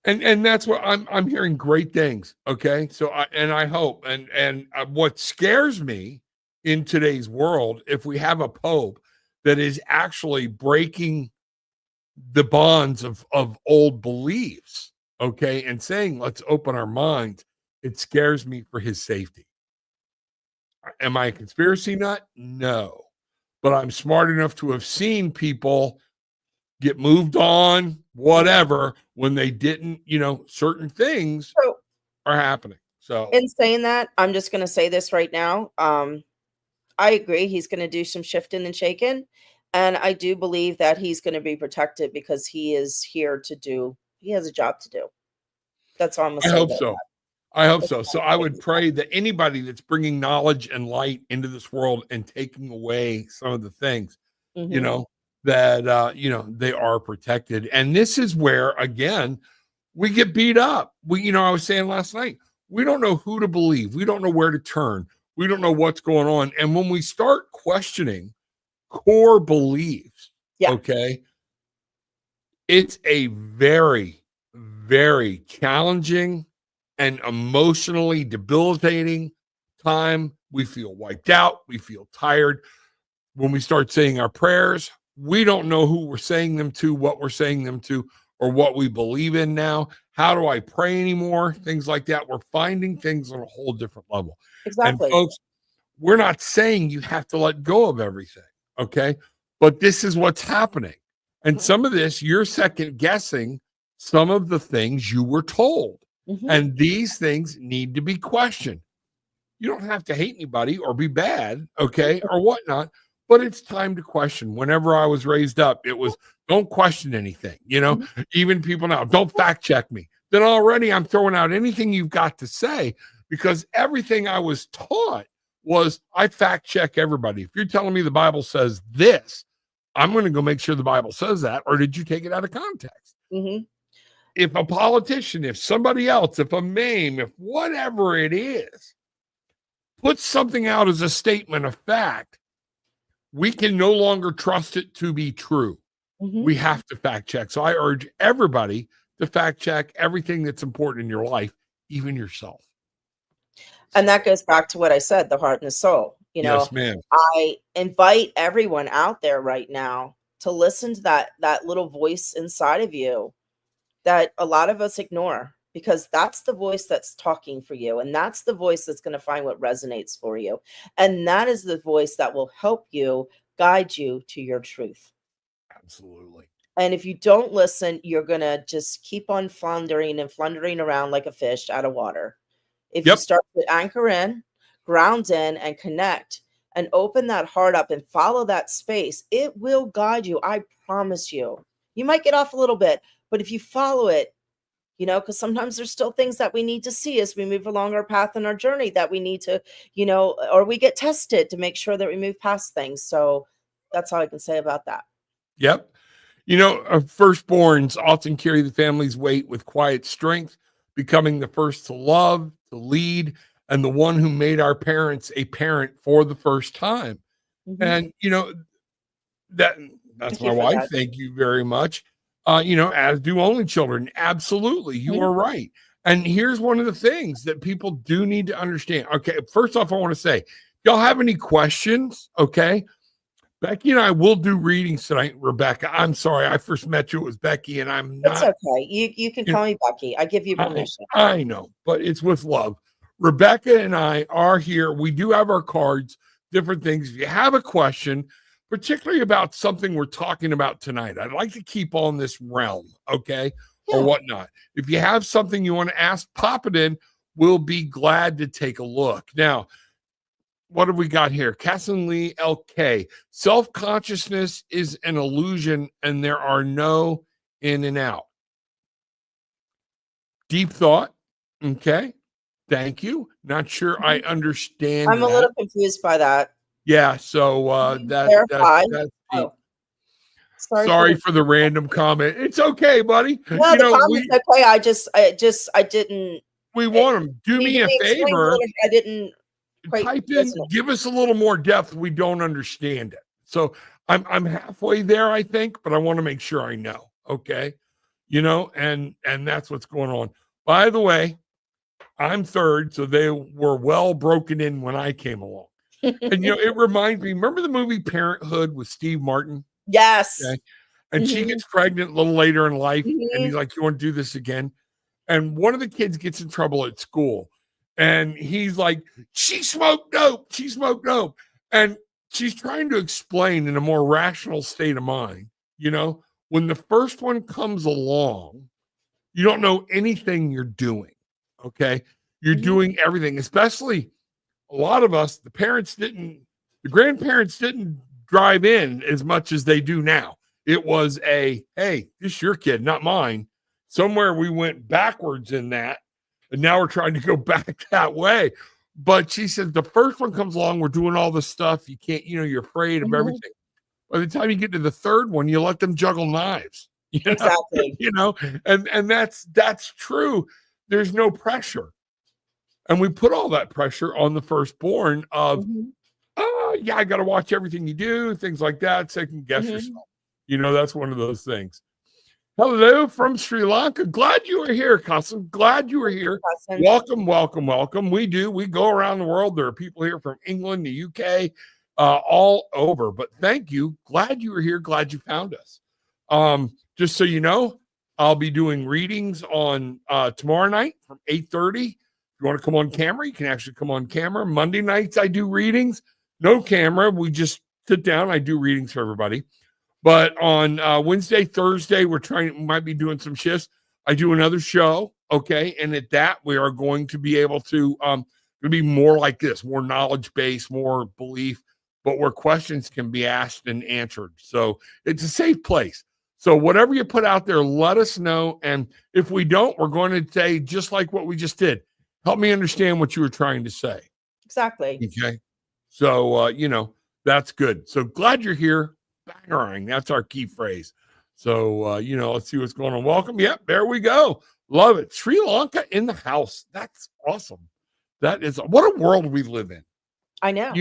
And that's what I'm hearing great things. Okay. So I hope, and what scares me in today's world, if we have a Pope that is actually breaking the bonds of old beliefs, okay, and saying, let's open our minds, it scares me for his safety. Am I a conspiracy nut? No. But I'm smart enough to have seen people get moved on, whatever, when they didn't, certain things So are happening. So in saying that, I'm just going to say this right now. I agree. He's going to do some shifting and shaking. And I do believe that he's going to be protected because he is here he has a job to do. That's all I'm going to I say. hope About so. I hope so. So I would pray that anybody that's bringing knowledge and light into this world and taking away some of the things, Mhm. that, they are protected. And this is where, again, we get beat up. I was saying last night, we don't know who to believe. We don't know where to turn. We don't know what's going on. And when we start questioning core beliefs, Yeah. okay, it's a very, very challenging and emotionally debilitating time. We feel wiped out. We feel tired. When we start saying our prayers, we don't know who we're saying them to, what we're saying them to, or what we believe in now. How do I pray anymore? Things like that. We're finding things on a whole different level. And Exactly. folks, we're not saying you have to let go of everything, okay? But this is what's happening. And some of this, you're second guessing some of the things you were told. Mhm. And these things need to be questioned. You don't have to hate anybody or be bad, okay, or whatnot, but it's time to question. Whenever I was raised up, it was don't question anything, Mhm. even people now, don't fact check me. Then already I'm throwing out anything you've got to say because everything I was taught was I fact check everybody. If you're telling me the Bible says this, I'm going to go make sure the Bible says that, or did you take it out of context? Mhm. If a politician, if somebody else, if a meme, if whatever it is, put something out as a statement of fact, we can no longer trust it to be true. Mhm. We have to fact check. So I urge everybody to fact check everything that's important in your life, even yourself. And that goes back to what I said, the heart and the soul. Yes, ma'am. I invite everyone out there right now to listen to that little voice inside of you that a lot of us ignore because that's the voice that's talking for you and that's the voice that's going to find what resonates for you. And that is the voice that will help you guide you to your truth. Absolutely. And if you don't listen, you're going to just keep on floundering and floundering around like a fish out of water. If you Yep. start to anchor in, ground in, and connect and open that heart up and follow that space, it will guide you. I promise you. You might get off a little bit, but if you follow it, because sometimes there's still things that we need to see as we move along our path and our journey that we need to, or we get tested to make sure that we move past things. So that's all I can say about that. Yep. Firstborns often carry the family's weight with quiet strength, becoming the first to love, to lead, and the one who made our parents a parent for the first time. Mhm. And that That's Thank my you for wife. that. Thank you very much. As do only children. Absolutely. You Mhm. are right. And here's one of the things that people do need to understand. Okay. First off, I want to say, y'all have any questions? Okay. Becky and I will do readings tonight, Rebecca. I'm sorry. I first met you. It was Becky, and I'm It's not. okay. You can You know, call me Becky. I give you permission. I know, but it's with love. Rebecca and I are here. We do have our cards, different things. If you have a question, particularly about something we're talking about tonight, I'd like to keep on this realm, okay, or Yeah. whatnot. If you have something you want to ask, pop it in. We'll be glad to take a look. Now, what have we got here? Cassin Lee LK. Self consciousness is an illusion, and there are no in and out. Deep thought. Okay. Thank you. Not sure I understand I'm a that. little confused by that. Yeah. So Can you that's clarify? deep. Oh, sorry for Sorry the for the random comment. It's okay, buddy. no, the comment's okay. I didn't We it want them. Do need to me a be explained a favor. little. I didn't quite Type in. listen. Give us a little more depth. We don't understand it. So I'm halfway there, I think, but I want to make sure I know. Okay. And that's what's going on. By the way, I'm third, so they were well broken in when I came along. And it reminds me, remember the movie Parenthood with Steve Martin? Yes. Okay. And she Mhm, gets pregnant a little later in life, and he's mhm, like, "You want to do this again?" And one of the kids gets in trouble at school, and he's like, "She smoked dope. She smoked dope." And she's trying to explain in a more rational state of mind, when the first one comes along, you don't know anything you're doing. Okay. You're mhm, doing everything, especially a lot of us, the grandparents didn't drive in as much as they do now. It was hey, this is your kid, not mine. Somewhere we went backwards in that, and now we're trying to go back that way. But she said the first one comes along, we're doing all this stuff. You can't, you're afraid of mhm. everything. By the time you get to the third one, you let them juggle knives, Exactly. you know, and that's true. There's no pressure. And we put all that pressure on the firstborn of, Mhm, oh, yeah, I got to watch everything you do, things like that. Second guess mhm. yourself. That's one of those things. Hello from Sri Lanka. Glad you are here, Cousin. Glad you are here. Present. Welcome, welcome, welcome. We go around the world. There are people here from England, the UK, all over. But thank you. Glad you were here. Glad you found us. Just so you know, I'll be doing readings on tomorrow night from 8:30. If you want to come on camera, you can actually come on camera. Monday nights, I do readings. No camera. We just sit down. I do readings for everybody. But on Wednesday, Thursday, we might be doing some shifts. I do another show. Okay. And at that, we are going to be able to be more like this, more knowledge based, more belief, but where questions can be asked and answered. So it's a safe place. So whatever you put out there, let us know. And if we don't, we're going to say, just like what we just did, help me understand what you were trying to say. Exactly. Okay. So, that's good. So glad you're here. Bangerang. That's our key phrase. So, let's see what's going on. Welcome. Yep. There we go. Love it. Sri Lanka in the house. That's awesome. That is what a world we live in. I know.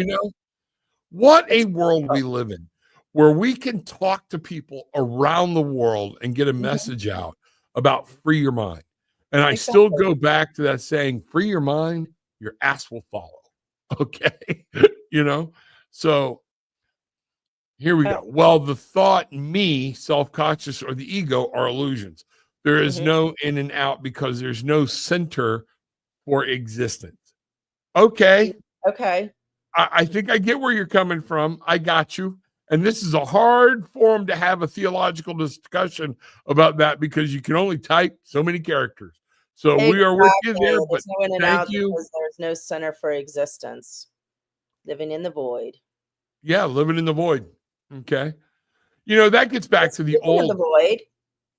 What a It's world we wonderful. live in where we can talk to people around the world and get a Mhm. message out about free your mind. And I still Exactly. go back to that saying, free your mind, your ass will follow. Okay. So here we Oh, go. Well, the thought, me, self conscious, or the ego are illusions. There is mhm. no in and out because there's no center for existence. Okay. Okay. I think I get where you're coming from. I got you. And this is a hard forum to have a theological discussion about that because you can only type so many characters. So we are with you Exactly. there, but There's no in and thank out you. because there's no center for existence. Living in the void. Yeah, living in the void. Okay. That gets Well, back to the speaking of the old. void,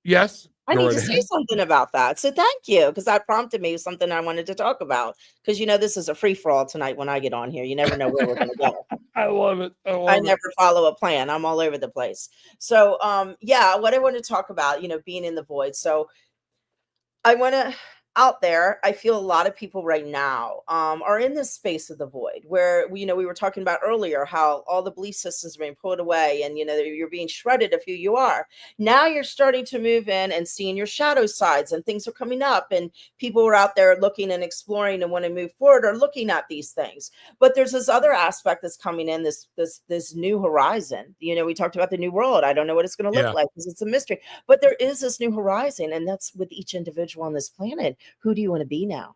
Yes, I go need right to say ahead. something about that. So thank you, because that prompted me with something I wanted to talk about. Because this is a free for all tonight when I get on here. You never know where we're going to go. I love it. I I love it. never follow a plan. I'm all over the place. So yeah, what I want to talk about, being in the void. So I want to. out there, I feel a lot of people right now are in this space of the void where we were talking about earlier how all the belief systems are being pulled away, and you're being shredded of who you are. Now you're starting to move in and seeing your shadow sides, and things are coming up, and people are out there looking and exploring and want to move forward are looking at these things. But there's this other aspect that's coming in, this new horizon. We talked about the new world. I don't know what it's going to look Yeah. like because it's a mystery, but there is this new horizon, and that's with each individual on this planet. Who do you want to be now?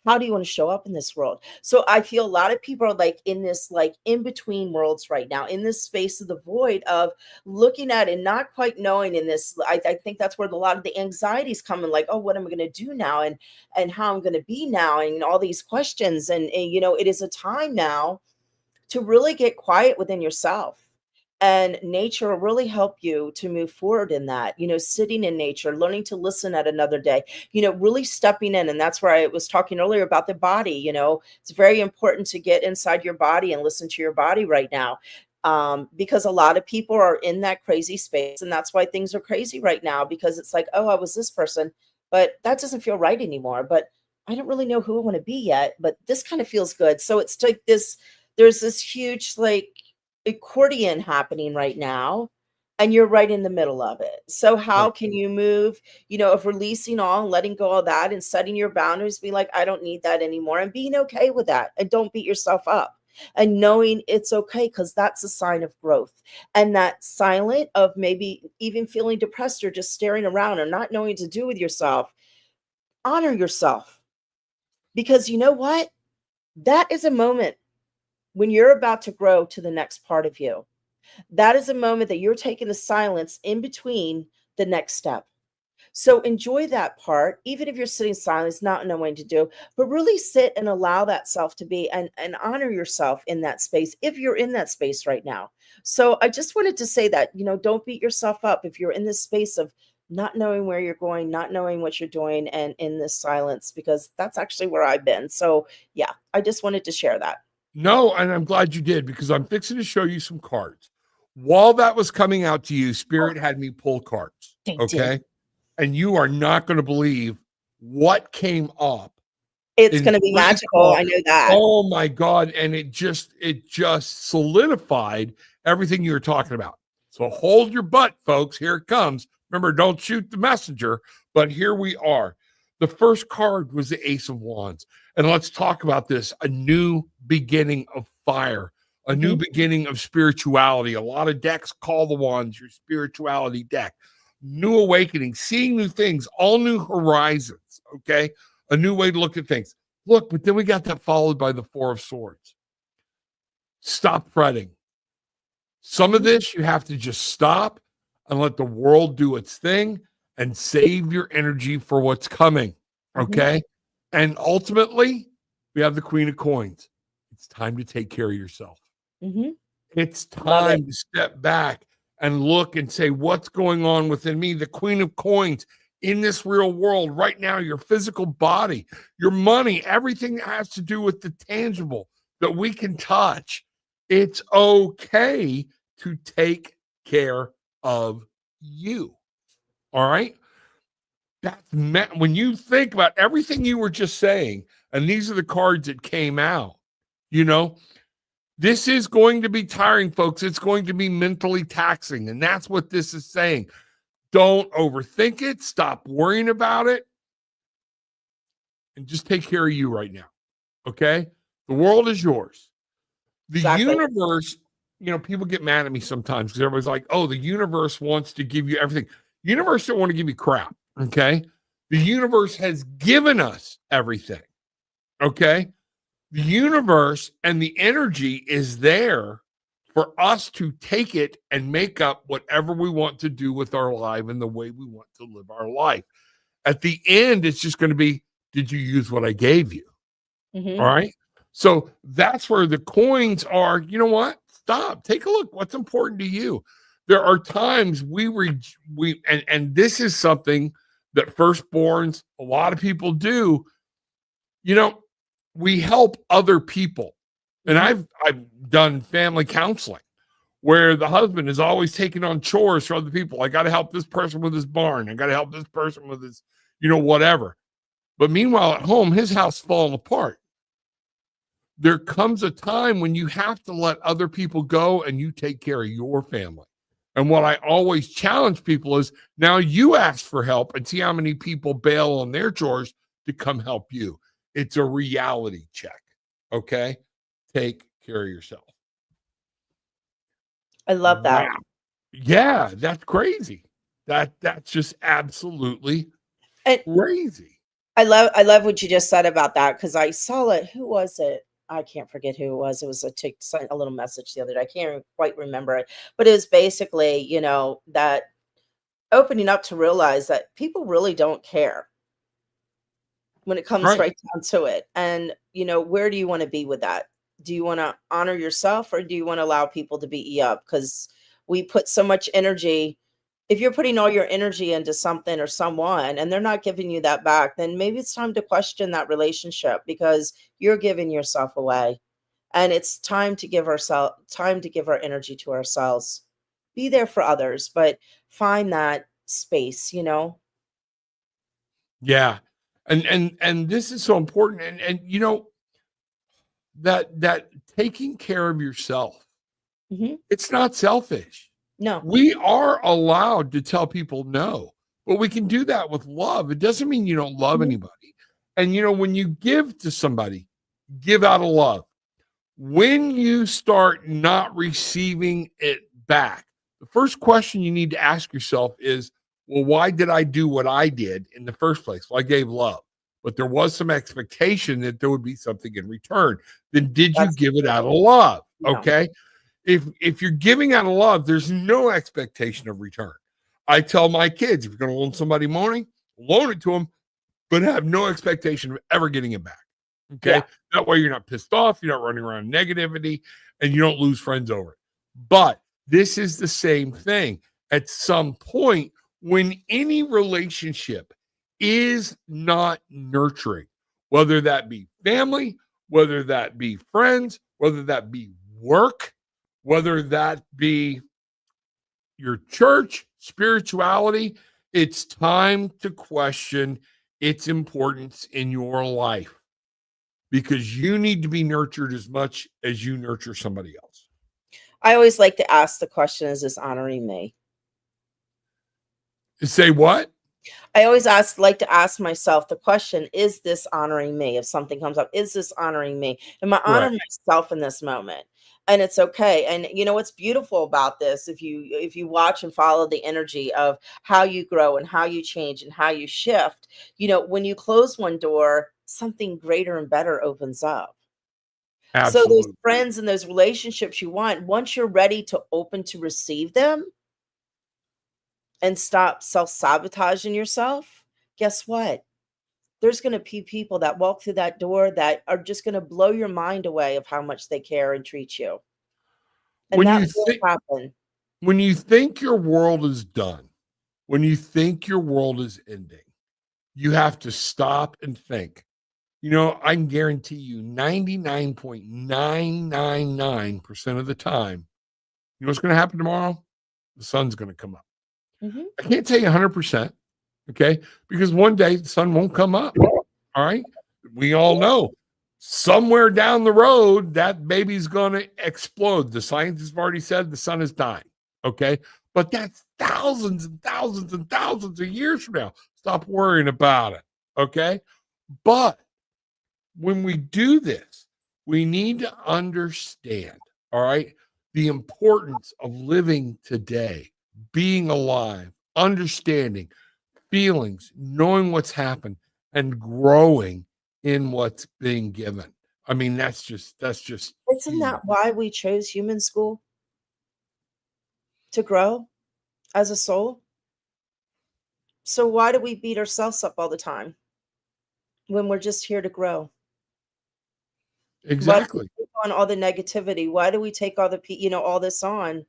How do you want to show up in this world? So I feel a lot of people are like in this like in between worlds right now, in this space of the void of looking at and not quite knowing in this. I think that's where a lot of the anxiety is coming, like, oh, what am I going to do now? And how I'm going to be now? And all these questions. And it is a time now to really get quiet within yourself. And nature will really help you to move forward in that, sitting in nature, learning to listen at another day, really stepping in. And that's where I was talking earlier about the body. It's very important to get inside your body and listen to your body right now. Because a lot of people are in that crazy space. And that's why things are crazy right now, because it's like, oh, I was this person, but that doesn't feel right anymore. But I don't really know who I want to be yet, but this kind of feels good. So it's like there's this huge, like, accordion happening right now, and you're right in the middle of it. So how Right. can you move, of releasing all and letting go of that and setting your boundaries, be like, I don't need that anymore, and being okay with that, and don't beat yourself up, and knowing it's okay, because that's a sign of growth. And that silent of maybe even feeling depressed or just staring around or not knowing what to do with yourself, honor yourself, because you know what, that is a moment when you're about to grow to the next part of you. That is a moment that you're taking the silence in between the next step. So enjoy that part, even if you're sitting silent, not knowing what to do, but really sit and allow that self to be, and honor yourself in that space if you're in that space right now. So I just wanted to say that, don't beat yourself up if you're in this space of not knowing where you're going, not knowing what you're doing, and in this silence, because that's actually where I've been. So yeah, I just wanted to share that. No, and I'm glad you did, because I'm fixing to show you some cards. While that was coming out to you, Spirit had me pull cards. They Okay. did. And you are not going to believe what came up It's in going to be 3 magical. I cards. know that. Oh my God. And it just solidified everything you were talking about. So hold your butt, folks. Here it comes. Remember, don't shoot the messenger, but here we are. The first card was the Ace of Wands. And let's talk about this: a new beginning of fire, a new beginning of spirituality. A lot of decks call the wands your spirituality deck. New awakening, seeing new things, all new horizons. Okay. A new way to look at things. Look, but then we got that followed by the Four of Swords. Stop fretting. Some of this you have to just stop and let the world do its thing and save your energy for what's coming. Okay. And ultimately, we have the Queen of Coins. It's time to take care of yourself. Mm-hmm. It's time to step back and look and say, what's going on within me? The Queen of Coins in this real world right now, your physical body, your money, everything that has to do with the tangible that we can touch. It's okay to take care of you. All right. That's when you think about everything you were just saying, and these are the cards that came out, this is going to be tiring, folks. It's going to be mentally taxing. And that's what this is saying. Don't overthink it. Stop worrying about it. And just take care of you right now. Okay? The world is yours. The universe, people get mad at me sometimes because everybody's like, oh, the universe wants to give you everything. Universe don't want to give you crap. Okay? The universe has given us everything. Okay? The universe and the energy is there for us to take it and make up whatever we want to do with our life and the way we want to live our life. At the end, it's just going to be, did you use what I gave you? All right. So that's where the coins are. You know what? Stop. Take a look. What's important to you? There are times and this is something that firstborns, a lot of people do. We help other people. And I've done family counseling where the husband is always taking on chores for other people. I got to help this person with his barn. I got to help this person with his, whatever. But meanwhile, at home, his house falling apart. There comes a time when you have to let other people go and you take care of your family. And what I always challenge people is now you ask for help and see how many people bail on their chores to come help you. It's a reality check. Okay. Take care of yourself. I love that. Wow. Yeah, that's crazy. That's just absolutely And crazy. I love what you just said about that, because I saw it. Who was it? I can't forget who it was. It was a little message the other day. I can't quite remember it, but it was basically, that opening up to realize that people really don't care when it comes Right. right down to it. And, where do you want to be with that? Do you want to honor yourself, or do you want to allow people to beat you up? Because we put so much energy. If you're putting all your energy into something or someone and they're not giving you that back, then maybe it's time to question that relationship, because you're giving yourself away. And it's time to give our energy to ourselves. Be there for others, but find that space. Yeah. And this is so important. And that taking care of yourself, Hmm. it's not selfish. No. We are allowed to tell people no, but we can do that with love. It doesn't mean you don't love Mhm. anybody. And when you give to somebody, give out of love. When you start not receiving it back, the first question you need to ask yourself is, well, why did I do what I did in the first place? Well, I gave love, but there was some expectation that there would be something in return. Then did you That's give it out of love? no. Okay. If you're giving out of love, there's no expectation of return. I tell my kids, if you're going to loan somebody money, loan it to them, but have no expectation of ever getting it back. Okay. Yeah. That way you're not pissed off, you're not running around negativity, and you don't lose friends over it. But this is the same thing. At some point, when any relationship is not nurturing, whether that be family, whether that be friends, whether that be work, whether that be your church, spirituality, it's time to question its importance in your life, because you need to be nurtured as much as you nurture somebody else. I always like to ask the question, is this honoring me? Say what? I always like to ask myself the question, is this honoring me? If something comes up, is this honoring me? Am I Correct. honoring myself in this moment? And it's okay. And what's beautiful about this, if you watch and follow the energy of how you grow and how you change and how you shift, when you close one door, something greater and better opens up. So those Absolutely. friends and those relationships you want, once you're ready to open to receive them and stop self-sabotaging yourself, guess what? There's going to be people that walk through that door that are just going to blow your mind away of how much they care and treat you. And When that you will think happen. when you think your world is done, when you think your world is ending, you have to stop and think. I can guarantee you 99.999% of the time, what's going to happen tomorrow? The sun's going to come up. Mhm. I can't tell you 100%, okay? Because one day the sun won't come up. All right. We all know somewhere down the road that baby's going to explode. The scientists have already said the sun is dying. Okay. But that's thousands and thousands and thousands of years from now. Stop worrying about it. Okay. But when we do this, we need to understand, all right, the importance of living today, being alive, understanding feelings, knowing what's happened, and growing in what's being given. I mean, that's just Isn't huge. that why we chose human school? To grow as a soul? So why do we beat ourselves up all the time when we're just here to grow? Why do we Exactly. take on all the negativity? Why do we take all this on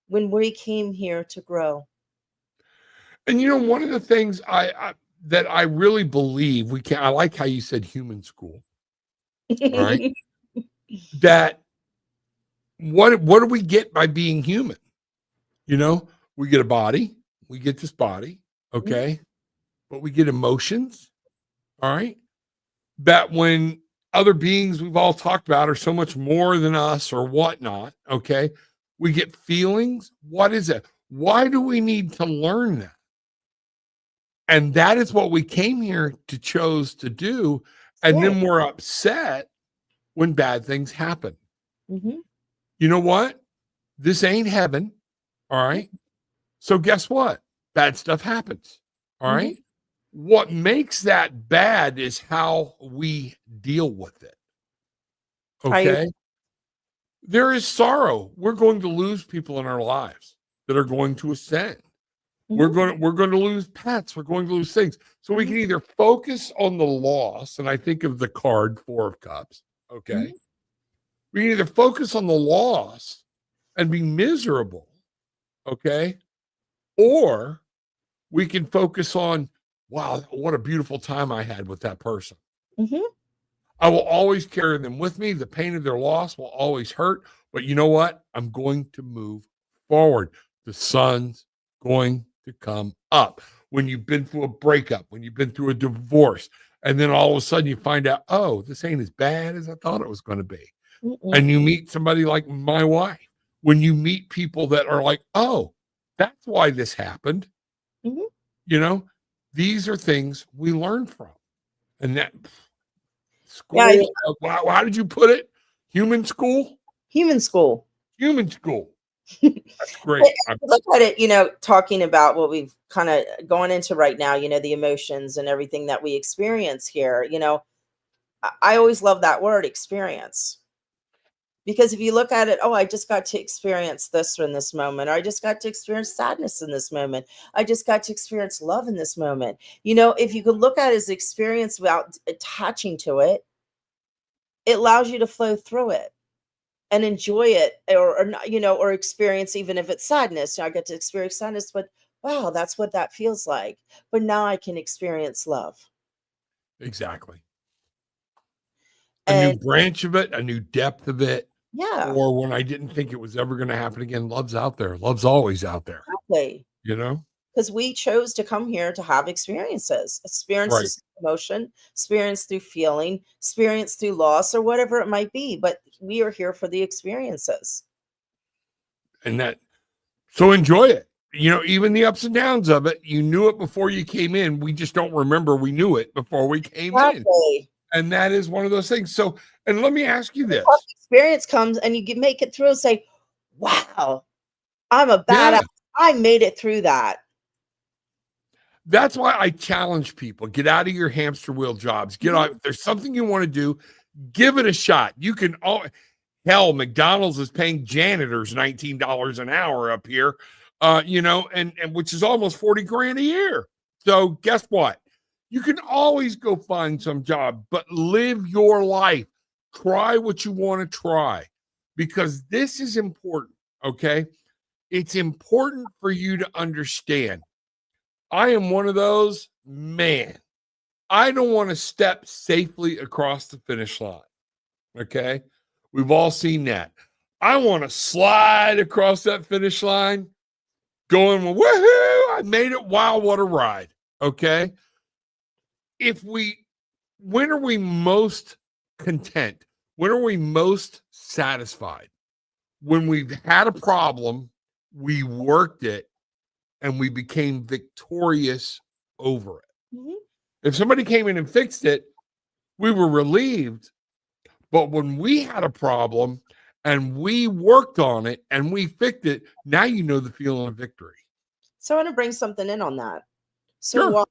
when we came here to grow? And one of the things I that I really believe we can, I like how you said human school. All right. That what do we get by being human? We get a body, we get this body, okay, but we get emotions, All right. That when other beings we've all talked about are so much more than us or whatnot, okay, we get feelings. What is it? Why do we need to learn that? And that is what we came here to chose to do. And Experience. then we're upset when bad things happen. Mhm. You know what? This ain't heaven. All right. So guess what? Bad stuff happens. All Mhm. right. What makes that bad is how we deal with it. I Okay. There is sorrow. We're going to lose people in our lives that are going to ascend. Mhm. We're going to lose pets. We're going to lose things. So we Mhm. can either focus on the loss, and I think of the card 4 of Cups. Okay. Mhm. We can either focus on the loss and be miserable. Okay. Or we can focus on, wow, what a beautiful time I had with that person. Mhm. I will always carry them with me. The pain of their loss will always hurt. But you know what? I'm going to move forward. The sun's going to come up. When you've been through a breakup, when you've been through a divorce, and then all of a sudden you find out, oh, this ain't as bad as I thought it was going to be. Mm-mm. And you meet somebody like my wife. When you meet people that are like, oh, that's why this happened. Mhm. You know, these are things we learn from. And that Yeah, school, how did you put it? Human school? human school. Human school. That's But great. if you look at it, talking about what we've kind of gone into right now, the emotions and everything that we experience here, I always love that word experience. Because if you look at it, oh, I just got to experience this in this moment, or I just got to experience sadness in this moment. I just got to experience love in this moment. If you could look at it as experience without attaching to it, it allows you to flow through it and enjoy it, or not, or experience, even if it's sadness. I get to experience sadness, but wow, that's what that feels like. But now I can experience love. Exactly. A new And branch of it, a new depth of it. yeah, Or when I didn't think it was ever going to happen again, love's out there. Love's always out there, exactly. you know? Because we chose to come here to have Right. experiences through emotion, experience through feeling, experience through loss, or whatever it might be. But we are here for the experiences. And so enjoy it. Even the ups and downs of it, you knew it before you came in. We just don't remember we knew it before we came in. Exactly. And that is one of those things. So, and let me ask you The tough this. experience comes and make it through and say, wow, I'm a Yeah. badass. I made it through that. That's why I challenge people, get out of your hamster wheel jobs. Get Mhm. out. If there's something you want to do, give it a shot. You can hell, McDonald's is paying janitors $19 an hour up here. And which is almost 40 grand a year. So guess what? You can always go find some job, but live your life. Try what you want to try because this is important. Okay. It's important for you to understand. I am one of those, man. I don't want to step safely across the finish line. Okay. We've all seen that. I want to slide across that finish line going, woohoo, I made it. Wow, what a ride. Okay. When are we most content? When are we most satisfied? When we've had a problem, we worked it, and we became victorious over it. Mhm. If somebody came in and fixed it, we were relieved. But when we had a problem and we worked on it and we fixed it, now you know the feeling of victory. So I want to bring something in on that. So Sure. why,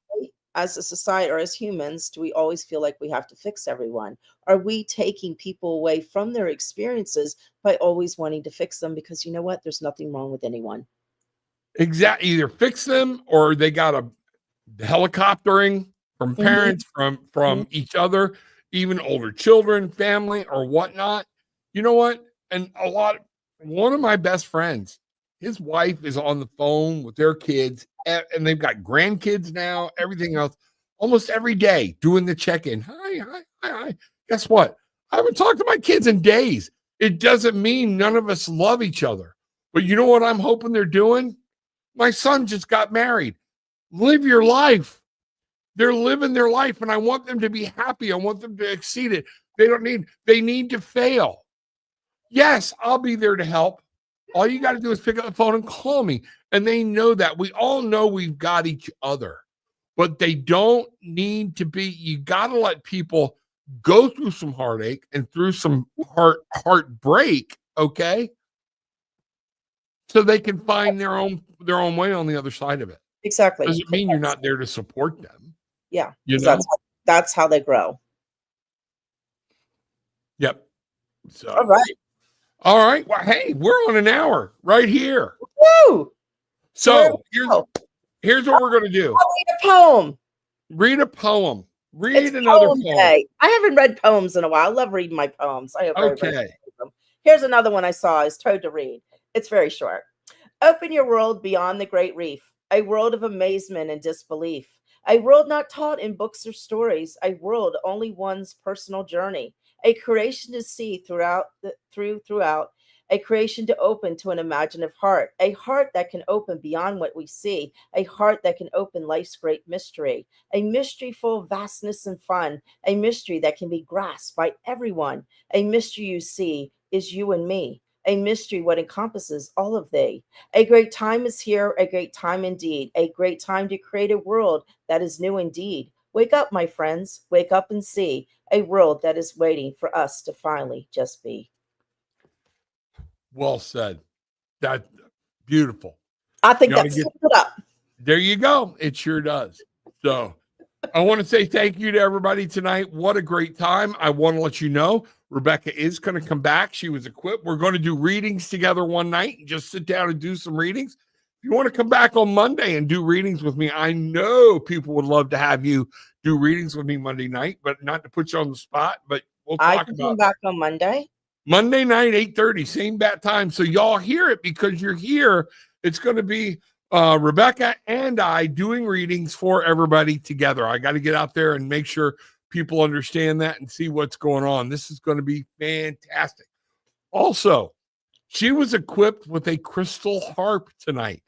as a society or as humans, do we always feel like we have to fix everyone? Are we taking people away from their experiences by always wanting to fix them? Because you know what? There's nothing wrong with anyone. Exactly. Either fix them or they got a helicoptering from Mhm. parents, from each other, even older children, family, or whatnot. You know what? And one of my best friends, his wife is on the phone with their kids, and they've got grandkids now, everything else, almost every day doing the check-in. Hi, hi, hi, hi. Guess what? I haven't talked to my kids in days. It doesn't mean none of us love each other. But you know what I'm hoping they're doing? My son just got married. Live your life. They're living their life, and I want them to be happy. I want them to exceed it. They need to fail. Yes, I'll be there to help. All you got to do is pick up the phone and call me. And they know that. We all know we've got each other, but they don't need to be. You got to let people go through some heartache and through some heartbreak, okay? So they can find their own way on the other side of it. Exactly. Doesn't mean you're not there to support them. Yeah. You know? That's how they grow. Yep. So All right. All right. Well, hey, we're on an hour right here. Woo! So here's what we're going to do. I'll read a poem. Read a poem. Read It's another poem poem. day. I haven't read poems in a while. I love reading my poems. I hope everybody reads them. Here's another one I saw. I was told to read. It's very short. Open your world beyond the great reef, a world of amazement and disbelief, a world not taught in books or stories, a world only one's personal journey, a creation to see throughout, a creation to open to an imaginative heart, a heart that can open beyond what we see, a heart that can open life's great mystery, a mystery full of vastness and fun, a mystery that can be grasped by everyone, a mystery you see is you and me, a mystery what encompasses all of thee. A great time is here, a great time indeed, a great time to create a world that is new indeed. Wake up, my friends, wake up and see a world that is waiting for us to finally just be. Well said. That's beautiful. I think that sums it up. There you go. It sure does. So I want to say thank you to everybody tonight. What a great time. I want to let you know Rebecka is going to come back. She was equipped. We're going to do readings together one night and just sit down and do some readings. If you want to come back on Monday and do readings with me, I know people would love to have you do readings with me Monday night, but not to put you on the spot, but we'll talk about I can come back on Monday. Monday night, 8:30, same bat time. So y'all hear it because you're here. It's going to be Rebecka and I doing readings for everybody together. I got to get out there and make sure people understand that and see what's going on. This is going to be fantastic. Also, she was equipped with a crystal harp tonight.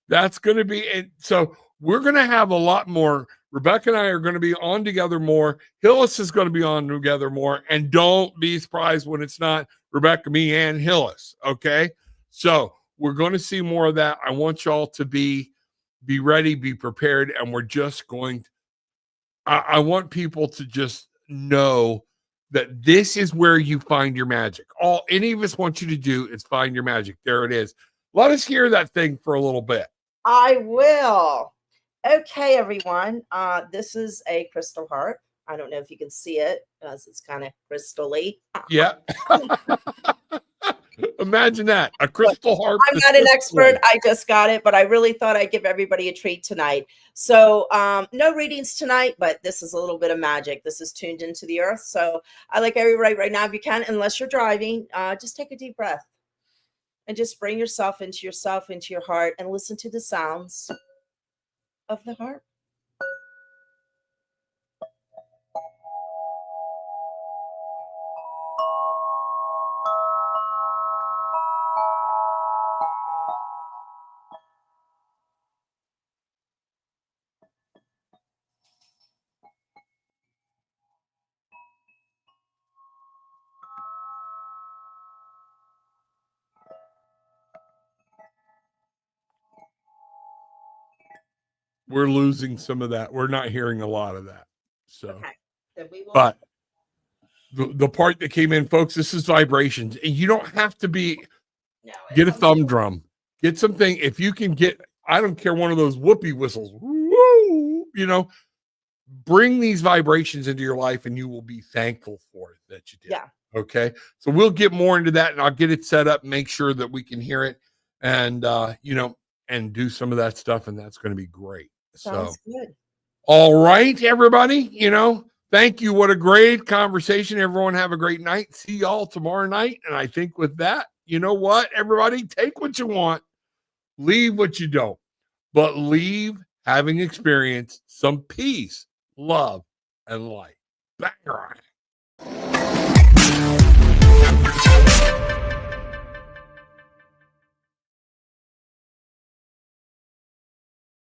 That's going to be it. So we're going to have a lot more. Rebecka and I are going to be on together more. Hillis is going to be on together more. And don't be surprised when it's not Rebecka, me, and Hillis. Okay. So we're going to see more of that. I want y'all to be ready, be prepared. And we're just going to, I want people to just know that this is where you find your magic. All any of us want you to do is find your magic. There it is. Let us hear that thing for a little bit. I will. Okay, everyone. This is a crystal harp. I don't know if you can see it because it's kind of crystal-y. Yeah. Imagine that. A crystal harp. I'm not an expert. I just got it, but I really thought I'd give everybody a treat tonight. So no readings tonight, but this is a little bit of magic. This is tuned into the earth. So I like everybody right now, if you can, unless you're driving, just take a deep breath and just bring yourself, into your heart, and listen to the sounds of the harp. We're losing some of that. We're not hearing a lot of that. So, Okay. Then we will. But the part that came in, folks, this is vibrations. And you don't have to get a thumb drum. Get something. If you can get, I don't care, one of those whoopee whistles. Woo, bring these vibrations into your life and you will be thankful for it that you did. Yeah. Okay. So we'll get more into that and I'll get it set up, make sure that we can hear it and, and do some of that stuff. And that's going to be great. Sounds good. All right, everybody, thank you. What a great conversation. Everyone have a great night. See y'all tomorrow night. And I think with that, you know what, everybody, take what you want, leave what you don't, but leave having experienced some peace, love, and light. Bang.